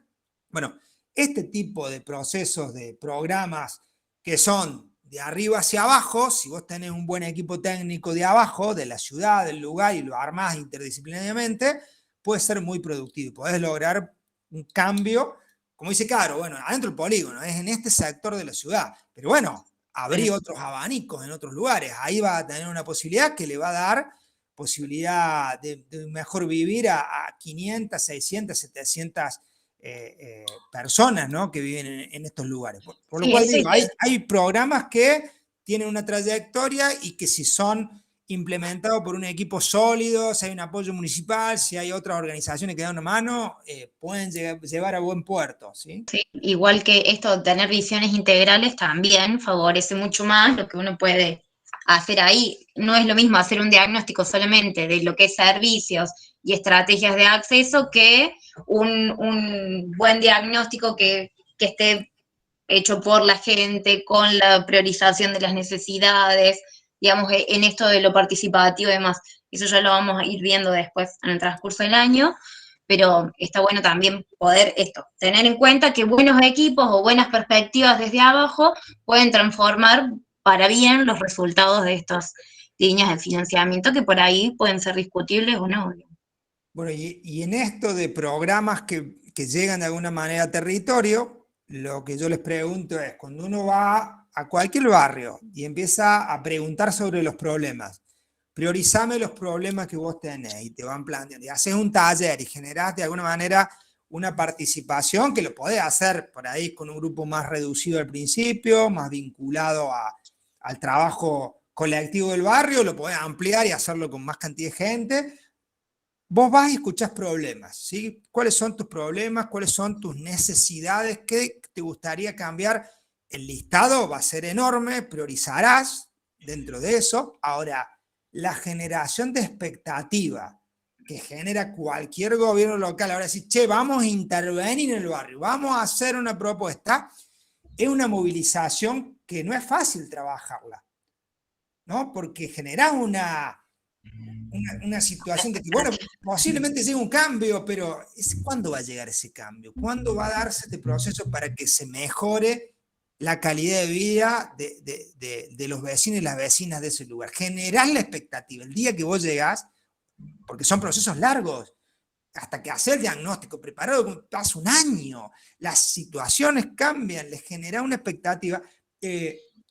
Bueno, este tipo de procesos, de programas que son de arriba hacia abajo, si vos tenés un buen equipo técnico de abajo, de la ciudad, del lugar, y lo armás interdisciplinariamente, puede ser muy productivo. Podés lograr un cambio, como dice Caro, bueno, adentro del polígono, es en este sector de la ciudad, pero bueno, abrí otros abanicos en otros lugares, ahí va a tener una posibilidad que le va a dar posibilidad de mejor vivir a 500, 600, 700 personas, ¿no?, que viven en estos lugares. Por lo cual digo, hay programas que tienen una trayectoria y que si son implementados por un equipo sólido, si hay un apoyo municipal, si hay otras organizaciones que dan una mano, pueden llevar a buen puerto, ¿sí? Sí, igual que esto, tener visiones integrales también favorece mucho más lo que uno puede hacer ahí. No es lo mismo hacer un diagnóstico solamente de lo que es servicios y estrategias de acceso que un buen diagnóstico que esté hecho por la gente, con la priorización de las necesidades, digamos, en esto de lo participativo y demás. Eso ya lo vamos a ir viendo después en el transcurso del año, pero está bueno también poder tener en cuenta que buenos equipos o buenas perspectivas desde abajo pueden transformar para bien los resultados de estas líneas de financiamiento que por ahí pueden ser discutibles o no. Bueno, y en esto de programas que llegan de alguna manera a territorio, lo que yo les pregunto es, cuando uno va a cualquier barrio y empieza a preguntar sobre los problemas, priorizame los problemas que vos tenés, y te van planteando, y haces un taller y generás de alguna manera una participación que lo podés hacer por ahí con un grupo más reducido al principio, más vinculado al trabajo colectivo del barrio, lo podés ampliar y hacerlo con más cantidad de gente. Vos vas y escuchás problemas, ¿sí? ¿Cuáles son tus problemas? ¿Cuáles son tus necesidades? ¿Qué te gustaría cambiar? El listado va a ser enorme, priorizarás dentro de eso. Ahora, la generación de expectativa que genera cualquier gobierno local, ahora sí, che, vamos a intervenir en el barrio, vamos a hacer una propuesta, es una movilización que no es fácil trabajarla, ¿no? Porque genera una situación de que, bueno, posiblemente llegue un cambio, pero ¿cuándo va a llegar ese cambio? ¿Cuándo va a darse este proceso para que se mejore la calidad de vida de los vecinos y las vecinas de ese lugar? Generar la expectativa. El día que vos llegás, porque son procesos largos, hasta que hacer el diagnóstico preparado, pasa un año, las situaciones cambian, les genera una expectativa.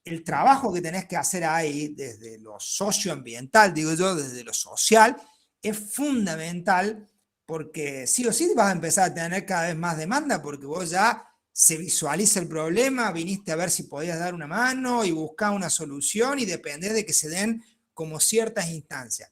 El trabajo que tenés que hacer ahí, desde lo socioambiental, digo yo, desde lo social, es fundamental, porque sí o sí vas a empezar a tener cada vez más demanda, porque vos ya se visualiza el problema, viniste a ver si podías dar una mano y buscar una solución, y dependés de que se den como ciertas instancias.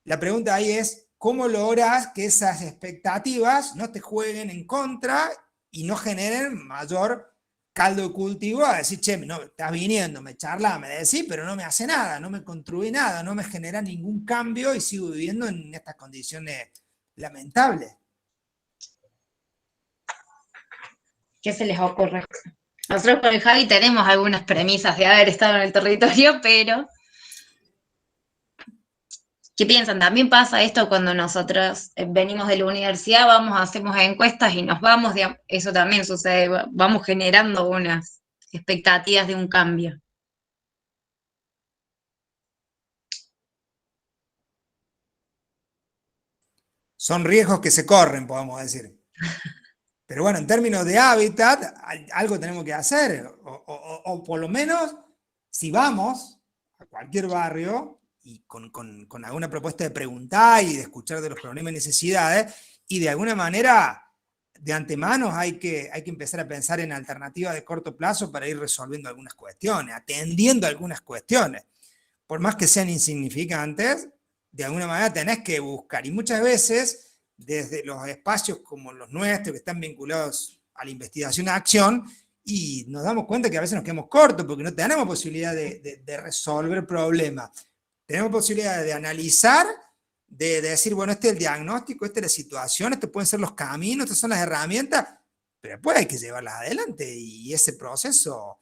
La pregunta ahí es, ¿cómo logras que esas expectativas no te jueguen en contra y no generen mayor caldo de cultivo a decir, che, no, estás viniendo, me charla, me decís, pero no me hace nada, no me construye nada, no me genera ningún cambio y sigo viviendo en estas condiciones lamentables? ¿Qué se les ocurre? Nosotros con el Javi tenemos algunas premisas de haber estado en el territorio, pero ¿qué piensan? También pasa esto cuando nosotros venimos de la universidad, vamos, hacemos encuestas y nos vamos, eso también sucede, vamos generando unas expectativas de un cambio. Son riesgos que se corren, podemos decir. Pero bueno, en términos de hábitat, algo tenemos que hacer, o por lo menos, si vamos a cualquier barrio y con alguna propuesta de preguntar y de escuchar de los problemas y necesidades, y de alguna manera, de antemano, hay que empezar a pensar en alternativas de corto plazo para ir resolviendo algunas cuestiones, atendiendo algunas cuestiones. Por más que sean insignificantes, de alguna manera tenés que buscar, y muchas veces, desde los espacios como los nuestros, que están vinculados a la investigación a acción, y nos damos cuenta que a veces nos quedamos cortos, porque no tenemos posibilidad de resolver problemas. Tenemos posibilidad de analizar, de decir, bueno, este es el diagnóstico, esta es la situación, estos pueden ser los caminos, estas son las herramientas, pero después hay que llevarlas adelante, y ese proceso,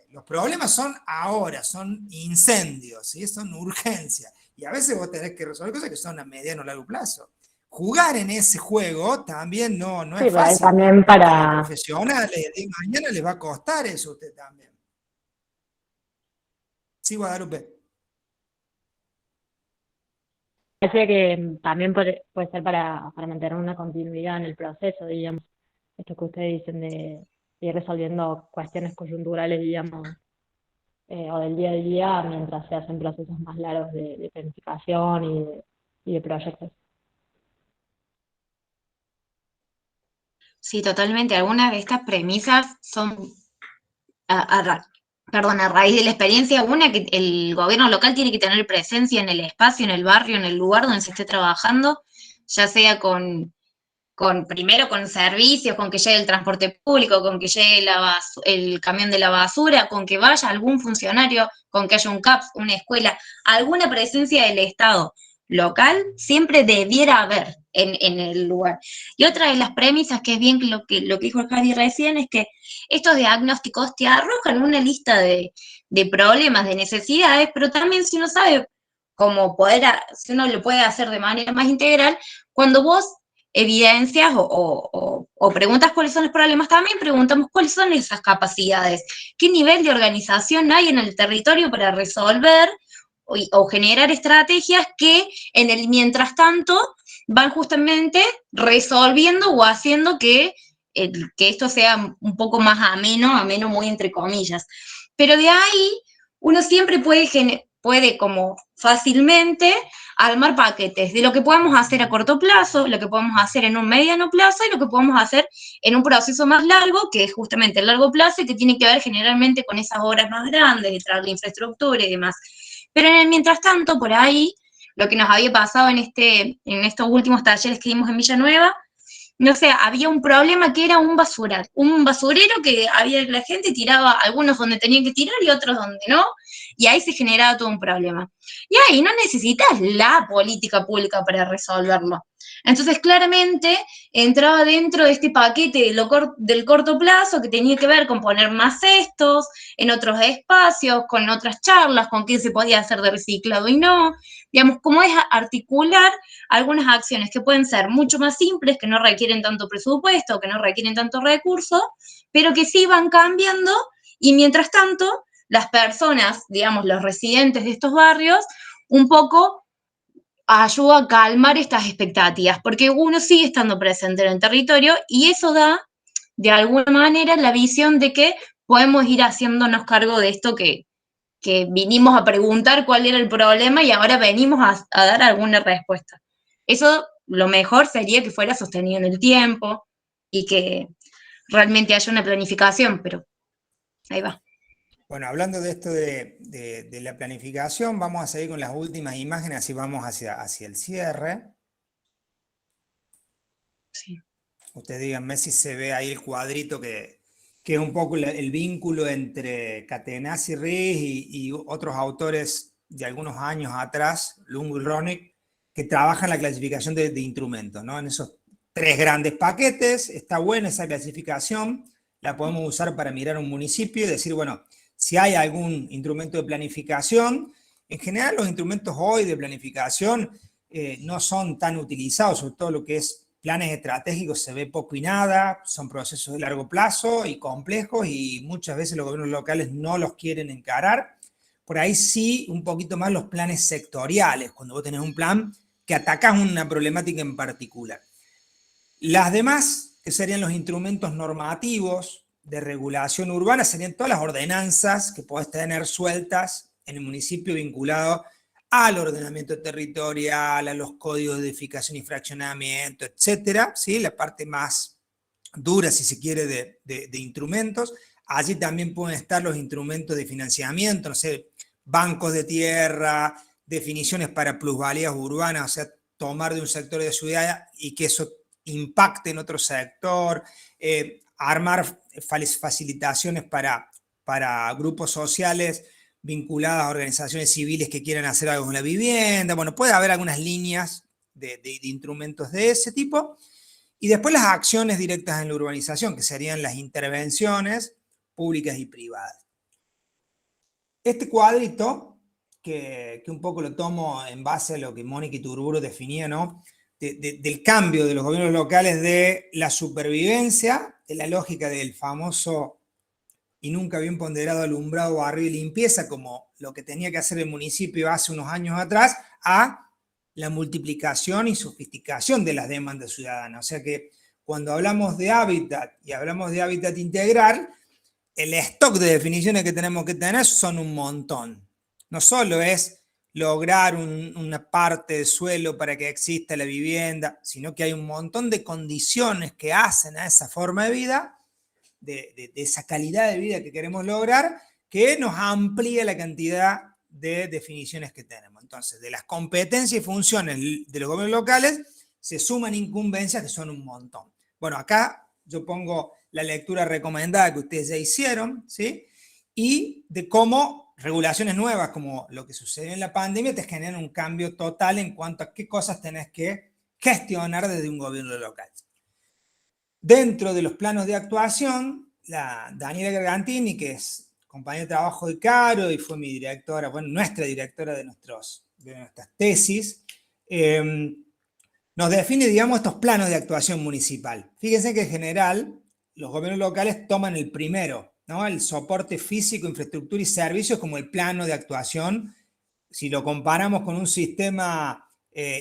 los problemas son ahora, son incendios, ¿sí? Son urgencias, y a veces vos tenés que resolver cosas que son a mediano o largo plazo. Jugar en ese juego también no Sí, es por ahí fácil. también Los para... profesionales de mañana les va a costar eso a usted también. Sí, Guadalupe. Decía que también puede ser para mantener una continuidad en el proceso, digamos, esto que ustedes dicen de ir resolviendo cuestiones coyunturales, digamos, o del día a día, mientras se hacen procesos más largos de planificación y de proyectos. Sí, totalmente. Algunas de estas premisas son, perdón, a raíz de la experiencia, una, que el gobierno local tiene que tener presencia en el espacio, en el barrio, en el lugar donde se esté trabajando, ya sea primero con servicios, con que llegue el transporte público, con que llegue el camión de la basura, con que vaya algún funcionario, con que haya un CAPS, una escuela, alguna presencia del Estado local siempre debiera haber en el lugar. Y otra de las premisas, que es bien lo que dijo Javi recién, es que estos diagnósticos te arrojan una lista de problemas, de necesidades, pero también si uno sabe si uno lo puede hacer de manera más integral, cuando vos evidencias o preguntas cuáles son los problemas, también preguntamos cuáles son esas capacidades, qué nivel de organización hay en el territorio para resolver o generar estrategias que en el mientras tanto van justamente resolviendo o haciendo que esto sea un poco más ameno muy entre comillas. Pero de ahí uno siempre puede como fácilmente armar paquetes de lo que podemos hacer a corto plazo, lo que podemos hacer en un mediano plazo y lo que podemos hacer en un proceso más largo, que es justamente el largo plazo y que tiene que ver generalmente con esas obras más grandes, de traer la infraestructura y demás. Pero en el mientras tanto, por ahí, lo que nos había pasado en estos últimos talleres que dimos en Villanueva, no sé, había un problema que era un basurero que la gente tiraba algunos donde tenían que tirar y otros donde no, y ahí se generaba todo un problema. Y ahí no necesitas la política pública para resolverlo. Entonces, claramente, entraba dentro de este paquete del corto plazo que tenía que ver con poner más cestos en otros espacios, con otras charlas, con qué se podía hacer de reciclado y no. Digamos, cómo es articular algunas acciones que pueden ser mucho más simples, que no requieren tanto presupuesto, que no requieren tanto recurso, pero que sí van cambiando y mientras tanto las personas, digamos, los residentes de estos barrios, un poco ayuda a calmar estas expectativas, porque uno sigue estando presente en el territorio y eso da, de alguna manera, la visión de que podemos ir haciéndonos cargo de esto que vinimos a preguntar cuál era el problema y ahora venimos a dar alguna respuesta. Eso lo mejor sería que fuera sostenido en el tiempo y que realmente haya una planificación, pero ahí va. Bueno, hablando de esto de la planificación, vamos a seguir con las últimas imágenes, así vamos hacia el cierre. Sí. Ustedes díganme si se ve ahí el cuadrito que es un poco el vínculo entre Catenacci Riz y otros autores de algunos años atrás, Lungo y Ronig, que trabajan la clasificación de instrumentos, ¿no? En esos 3 grandes paquetes, está buena esa clasificación, la podemos usar para mirar un municipio y decir, bueno, si hay algún instrumento de planificación. En general los instrumentos hoy de planificación no son tan utilizados, sobre todo lo que es planes estratégicos se ve poco y nada, son procesos de largo plazo y complejos y muchas veces los gobiernos locales no los quieren encarar. Por ahí sí, un poquito más los planes sectoriales, cuando vos tenés un plan que atacás una problemática en particular. Las demás, que serían los instrumentos normativos de regulación urbana, serían todas las ordenanzas que podés tener sueltas en el municipio vinculado al ordenamiento territorial, a los códigos de edificación y fraccionamiento, etcétera, ¿sí? La parte más dura, si se quiere, de instrumentos. Allí también pueden estar los instrumentos de financiamiento, no sé, bancos de tierra, definiciones para plusvalías urbanas, o sea, tomar de un sector de ciudad y que eso impacte en otro sector, armar facilitaciones para grupos sociales vinculadas a organizaciones civiles que quieran hacer algo con la vivienda. Bueno, puede haber algunas líneas de instrumentos de ese tipo. Y después las acciones directas en la urbanización, que serían las intervenciones públicas y privadas. Este cuadrito, que un poco lo tomo en base a lo que Mónica Iturburu definía, ¿no? Del cambio de los gobiernos locales de la supervivencia, de la lógica del famoso y nunca bien ponderado alumbrado, barrio y limpieza, como lo que tenía que hacer el municipio hace unos años atrás, a la multiplicación y sofisticación de las demandas ciudadanas. O sea que cuando hablamos de hábitat y hablamos de hábitat integral, el stock de definiciones que tenemos que tener son un montón. No solo es lograr una parte de suelo para que exista la vivienda, sino que hay un montón de condiciones que hacen a esa forma de vida, de esa calidad de vida que queremos lograr, que nos amplía la cantidad de definiciones que tenemos. Entonces, de las competencias y funciones de los gobiernos locales, se suman incumbencias que son un montón. Bueno, acá yo pongo la lectura recomendada que ustedes ya hicieron, ¿sí? Y de cómo regulaciones nuevas, como lo que sucedió en la pandemia, te generan un cambio total en cuanto a qué cosas tenés que gestionar desde un gobierno local. Dentro de los planos de actuación, la Daniela Gargantini, que es compañera de trabajo de Caro y fue mi directora, bueno, nuestra directora de nuestras tesis, nos define, digamos, estos planos de actuación municipal. Fíjense que en general los gobiernos locales toman el primero, ¿no? El soporte físico, infraestructura y servicios como el plano de actuación. Si lo comparamos con un sistema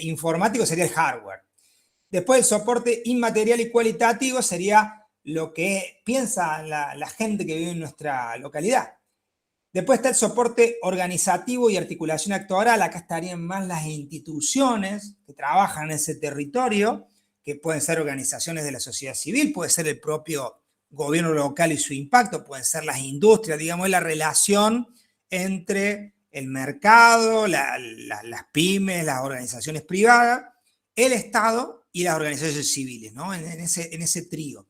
informático sería el hardware. Después el soporte inmaterial y cualitativo sería lo que piensa la gente que vive en nuestra localidad. Después está el soporte organizativo y articulación actoral. Acá estarían más las instituciones que trabajan en ese territorio, que pueden ser organizaciones de la sociedad civil, puede ser el propio gobierno local y su impacto, pueden ser las industrias, digamos, la relación entre el mercado, las pymes, las organizaciones privadas, el Estado y las organizaciones civiles, ¿no? En ese trío.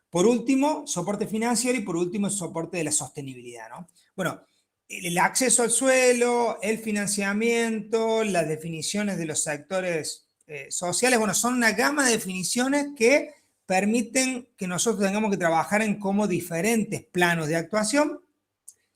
Por último, soporte financiero y por último, el soporte de la sostenibilidad, ¿no? Bueno, el acceso al suelo, el financiamiento, las definiciones de los sectores sociales, bueno, son una gama de definiciones que permiten que nosotros tengamos que trabajar en como diferentes planos de actuación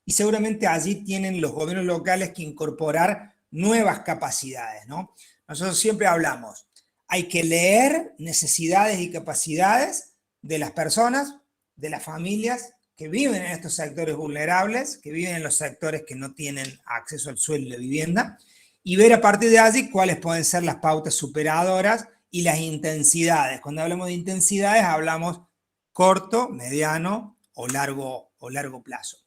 y seguramente allí tienen los gobiernos locales que incorporar nuevas capacidades, ¿no? Nosotros siempre hablamos, hay que leer necesidades y capacidades de las personas, de las familias que viven en estos sectores vulnerables, que viven en los sectores que no tienen acceso al suelo y la vivienda, y ver a partir de allí cuáles pueden ser las pautas superadoras y las intensidades. Cuando hablamos de intensidades hablamos corto, mediano o largo plazo.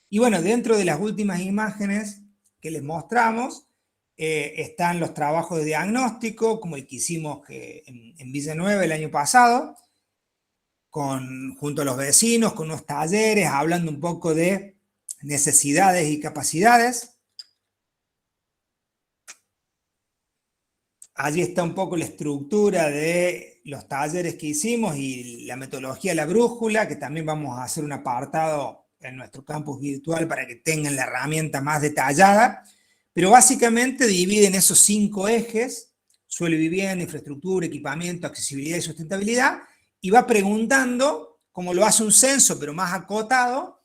Y bueno, dentro de las últimas imágenes que les mostramos, están los trabajos de diagnóstico, como el que hicimos en Villanueva el año pasado, junto a los vecinos, con unos talleres, hablando un poco de necesidades y capacidades. Allí está un poco la estructura de los talleres que hicimos y la metodología de la brújula, que también vamos a hacer un apartado en nuestro campus virtual para que tengan la herramienta más detallada, pero básicamente dividen esos 5 ejes, suelo y vivienda, infraestructura, equipamiento, accesibilidad y sustentabilidad, y va preguntando, como lo hace un censo, pero más acotado,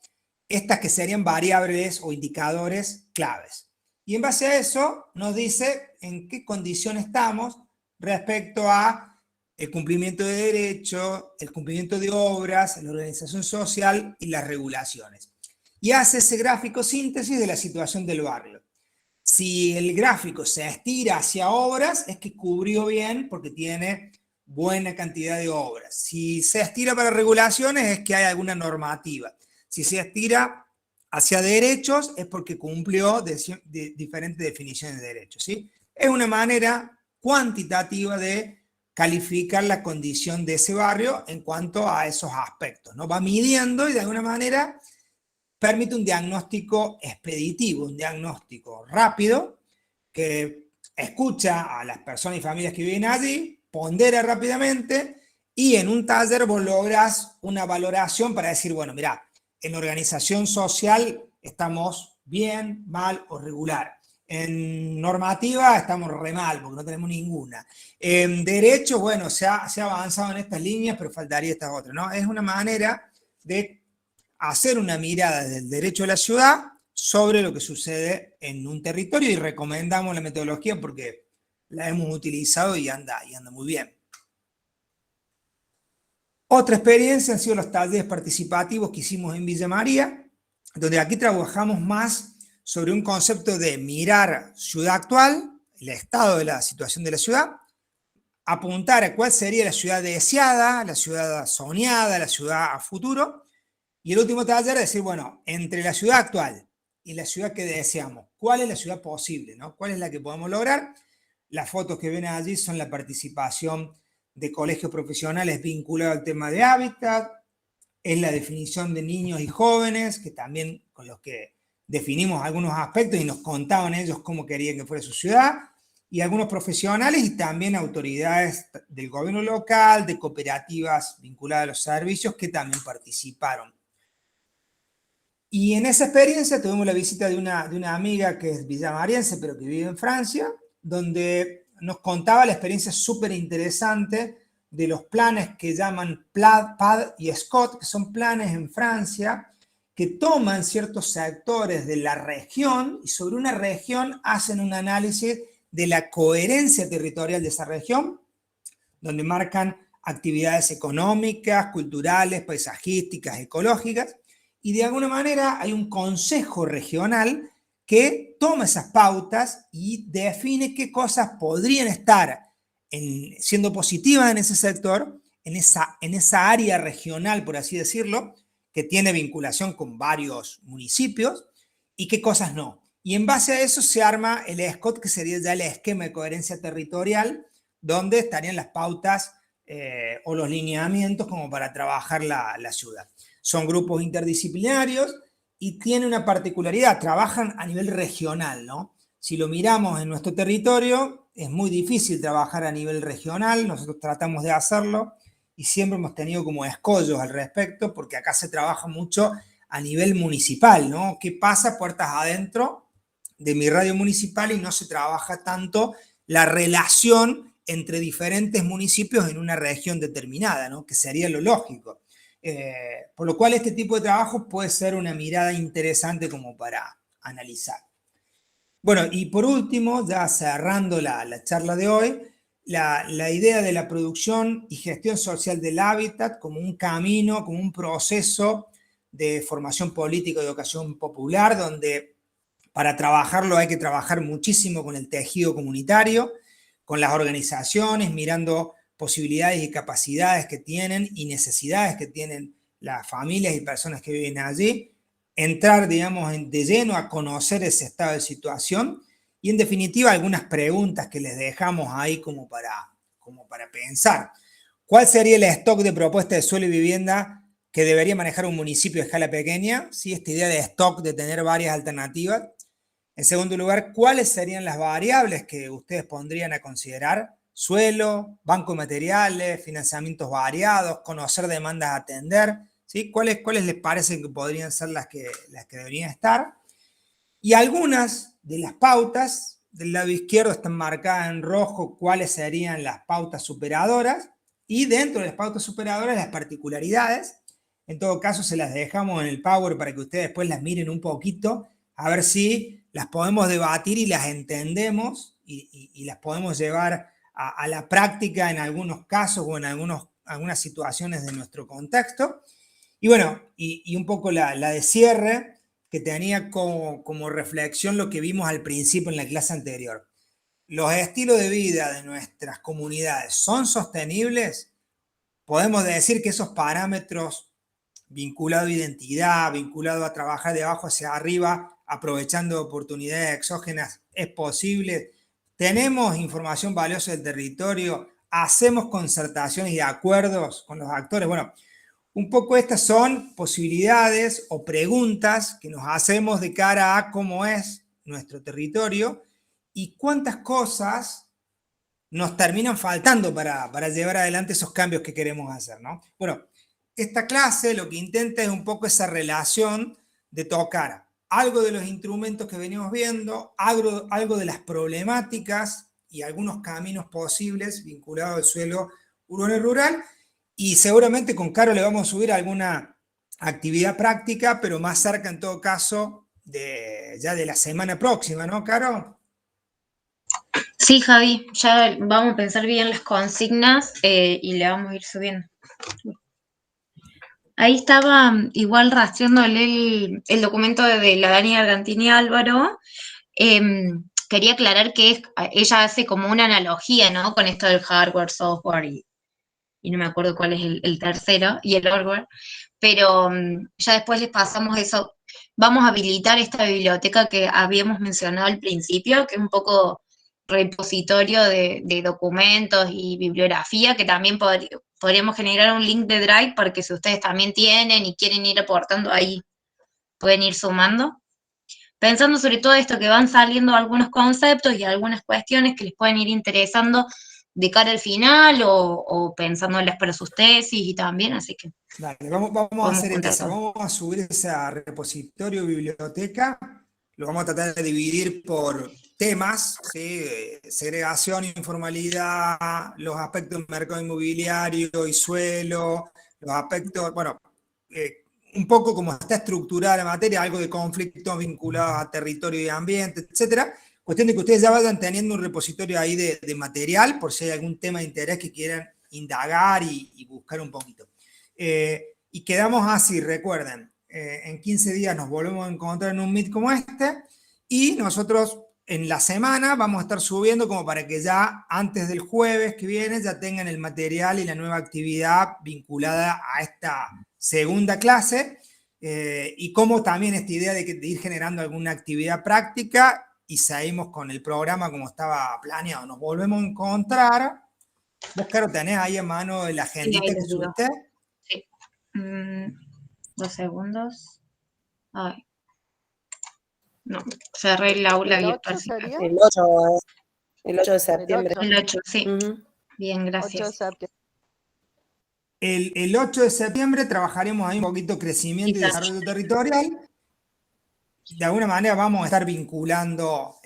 estas que serían variables o indicadores claves. Y en base a eso nos dice en qué condición estamos respecto a el cumplimiento de derechos, el cumplimiento de obras, la organización social y las regulaciones. Y hace ese gráfico síntesis de la situación del barrio. Si el gráfico se estira hacia obras, es que cubrió bien porque tiene buena cantidad de obras. Si se estira para regulaciones, es que hay alguna normativa. Si se estira hacia derechos es porque cumplió de diferentes definiciones de derechos, ¿sí? Es una manera cuantitativa de calificar la condición de ese barrio en cuanto a esos aspectos, ¿no? Va midiendo y de alguna manera permite un diagnóstico expeditivo, un diagnóstico rápido que escucha a las personas y familias que viven allí, pondera rápidamente y en un taller vos logras una valoración para decir, bueno, mirá, en organización social estamos bien, mal o regular. En normativa estamos re mal porque no tenemos ninguna. En derecho, bueno, se ha avanzado en estas líneas, pero faltaría estas otras, ¿no? Es una manera de hacer una mirada del derecho de la ciudad sobre lo que sucede en un territorio y recomendamos la metodología porque la hemos utilizado y anda muy bien. Otra experiencia han sido los talleres participativos que hicimos en Villa María, donde aquí trabajamos más sobre un concepto de mirar ciudad actual, el estado de la situación de la ciudad, apuntar a cuál sería la ciudad deseada, la ciudad soñada, la ciudad a futuro, y el último taller es decir, bueno, entre la ciudad actual y la ciudad que deseamos, ¿cuál es la ciudad posible, ¿no? ¿Cuál es la que podemos lograr? Las fotos que ven allí son la participación de colegios profesionales vinculados al tema de hábitat, es la definición de niños y jóvenes, que también con los que definimos algunos aspectos y nos contaban ellos cómo querían que fuera su ciudad, y algunos profesionales y también autoridades del gobierno local, de cooperativas vinculadas a los servicios que también participaron. Y en esa experiencia tuvimos la visita de una amiga que es villamariense, pero que vive en Francia, donde nos contaba la experiencia súper interesante de los planes que llaman PAD y SCOT, que son planes en Francia que toman ciertos sectores de la región y sobre una región hacen un análisis de la coherencia territorial de esa región, donde marcan actividades económicas, culturales, paisajísticas, ecológicas, y de alguna manera hay un consejo regional que toma esas pautas y define qué cosas podrían estar siendo positivas en ese sector, en esa área regional, por así decirlo, que tiene vinculación con varios municipios, y qué cosas no. Y en base a eso se arma el SCOT, que sería ya el esquema de coherencia territorial, donde estarían las pautas o los lineamientos como para trabajar la ciudad. Son grupos interdisciplinarios y tiene una particularidad, trabajan a nivel regional, ¿no? Si lo miramos en nuestro territorio, es muy difícil trabajar a nivel regional, nosotros tratamos de hacerlo y siempre hemos tenido como escollos al respecto, porque acá se trabaja mucho a nivel municipal, ¿no? ¿Qué pasa puertas adentro de mi radio municipal y no se trabaja tanto la relación entre diferentes municipios en una región determinada, ¿no? Que sería lo lógico. Por lo cual este tipo de trabajo puede ser una mirada interesante como para analizar. Bueno, y por último, ya cerrando la charla de hoy, la idea de la producción y gestión social del hábitat como un camino, como un proceso de formación política y educación popular, donde para trabajarlo hay que trabajar muchísimo con el tejido comunitario, con las organizaciones, mirando posibilidades y capacidades que tienen y necesidades que tienen las familias y personas que viven allí, entrar, digamos, de lleno a conocer ese estado de situación y, en definitiva, algunas preguntas que les dejamos ahí como para pensar. ¿Cuál sería el stock de propuestas de suelo y vivienda que debería manejar un municipio de escala pequeña? ¿Sí? Esta idea de stock, de tener varias alternativas. En segundo lugar, ¿cuáles serían las variables que ustedes pondrían a considerar? Suelo, banco de materiales, financiamientos variados, conocer demandas a atender, ¿sí? ¿Cuáles les parecen que podrían ser las que deberían estar? Y algunas de las pautas del lado izquierdo están marcadas en rojo cuáles serían las pautas superadoras y dentro de las pautas superadoras las particularidades. En todo caso se las dejamos en el Power para que ustedes después las miren un poquito a ver si las podemos debatir y las entendemos y las podemos llevar a la práctica en algunos casos o en algunas situaciones de nuestro contexto. Y bueno, y un poco la de cierre, que tenía como reflexión lo que vimos al principio en la clase anterior. ¿Los estilos de vida de nuestras comunidades son sostenibles? ¿Podemos decir que esos parámetros vinculado a identidad, vinculado a trabajar de abajo hacia arriba, aprovechando oportunidades exógenas, es posible. Tenemos información valiosa del territorio, hacemos concertaciones y acuerdos con los actores. Bueno, un poco estas son posibilidades o preguntas que nos hacemos de cara a cómo es nuestro territorio y cuántas cosas nos terminan faltando para llevar adelante esos cambios que queremos hacer, ¿no? Bueno, esta clase lo que intenta es un poco esa relación de tocar algo de los instrumentos que venimos viendo, algo de las problemáticas y algunos caminos posibles vinculados al suelo urbano y rural, y seguramente con Caro le vamos a subir alguna actividad práctica, pero más cerca en todo caso ya de la semana próxima, ¿no, Caro? Sí, Javi, ya vamos a pensar bien las consignas y le vamos a ir subiendo. Ahí estaba igual rastreándole el documento de la Dani Argantini Álvaro. Quería aclarar que ella hace como una analogía, ¿no? Con esto del hardware, software y no me acuerdo cuál es el tercero, y el hardware. Pero ya después les pasamos eso. Vamos a habilitar esta biblioteca que habíamos mencionado al principio, que es un poco repositorio de documentos y bibliografía, que también podríamos generar un link de Drive para que si ustedes también tienen y quieren ir aportando ahí, pueden ir sumando. Pensando sobre todo esto, que van saliendo algunos conceptos y algunas cuestiones que les pueden ir interesando de cara al final o pensándolas para sus tesis y también, así que... Dale, vamos a hacer eso, vamos a subir ese repositorio biblioteca, lo vamos a tratar de dividir por temas, ¿sí? Segregación, informalidad, los aspectos del mercado inmobiliario y suelo, los aspectos, bueno, un poco como está estructurada la materia, algo de conflictos vinculados a territorio y ambiente, etcétera. Cuestión de que ustedes ya vayan teniendo un repositorio ahí de material, por si hay algún tema de interés que quieran indagar y buscar un poquito. Y quedamos así, recuerden, en 15 días nos volvemos a encontrar en un Meet como este y nosotros en la semana vamos a estar subiendo como para que ya antes del jueves que viene ya tengan el material y la nueva actividad vinculada a esta segunda clase y como también esta idea de ir generando alguna actividad práctica y seguimos con el programa como estaba planeado. Nos volvemos a encontrar. Vos, Caro, tenés ahí a mano la agendita que subiste. Sí. 2 segundos. Ay. No, cerré el aula virtual. El 8 de septiembre. El 8, sí. Bien, gracias. 8 de septiembre. El 8 de septiembre trabajaremos ahí un poquito crecimiento y desarrollo territorial. De alguna manera vamos a estar vinculando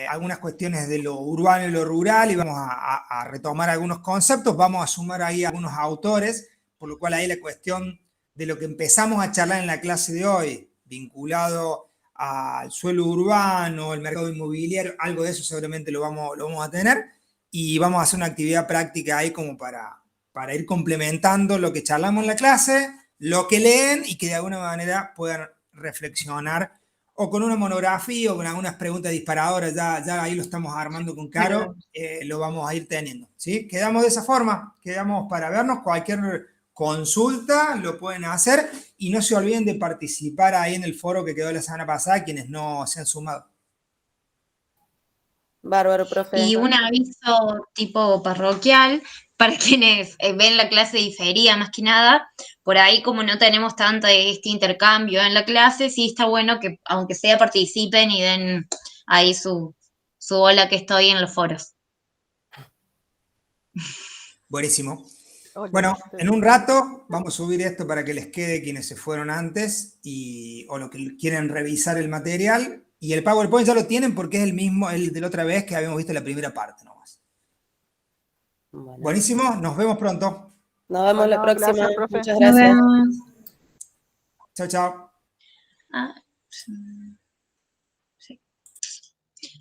algunas cuestiones de lo urbano y lo rural y vamos a retomar algunos conceptos, vamos a sumar ahí algunos autores, por lo cual ahí la cuestión de lo que empezamos a charlar en la clase de hoy, vinculado al suelo urbano, el mercado inmobiliario, algo de eso seguramente lo vamos a tener y vamos a hacer una actividad práctica ahí como para ir complementando lo que charlamos en la clase, lo que leen y que de alguna manera puedan reflexionar o con una monografía o con algunas preguntas disparadoras, ya ahí lo estamos armando con Caro, lo vamos a ir teniendo, ¿sí? Quedamos de esa forma, quedamos para vernos, cualquier consulta lo pueden hacer y no se olviden de participar ahí en el foro que quedó la semana pasada, quienes no se han sumado. Bárbaro, profe. Y un aviso tipo parroquial, para quienes ven la clase diferida más que nada, por ahí como no tenemos tanto de este intercambio en la clase, sí está bueno que aunque sea participen y den ahí su hola que estoy en los foros. Buenísimo. Bueno, en un rato vamos a subir esto para que les quede quienes se fueron antes o lo que quieren revisar el material. Y el PowerPoint ya lo tienen porque es el mismo, el de la otra vez que habíamos visto en la primera parte nomás. Bueno. Buenísimo, nos vemos pronto. Nos vemos la próxima. Gracias, profe. Muchas gracias. Nos vemos. Chao, chao. Sí.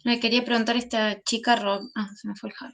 Me quería preguntar a esta chica, se me fue el Javi.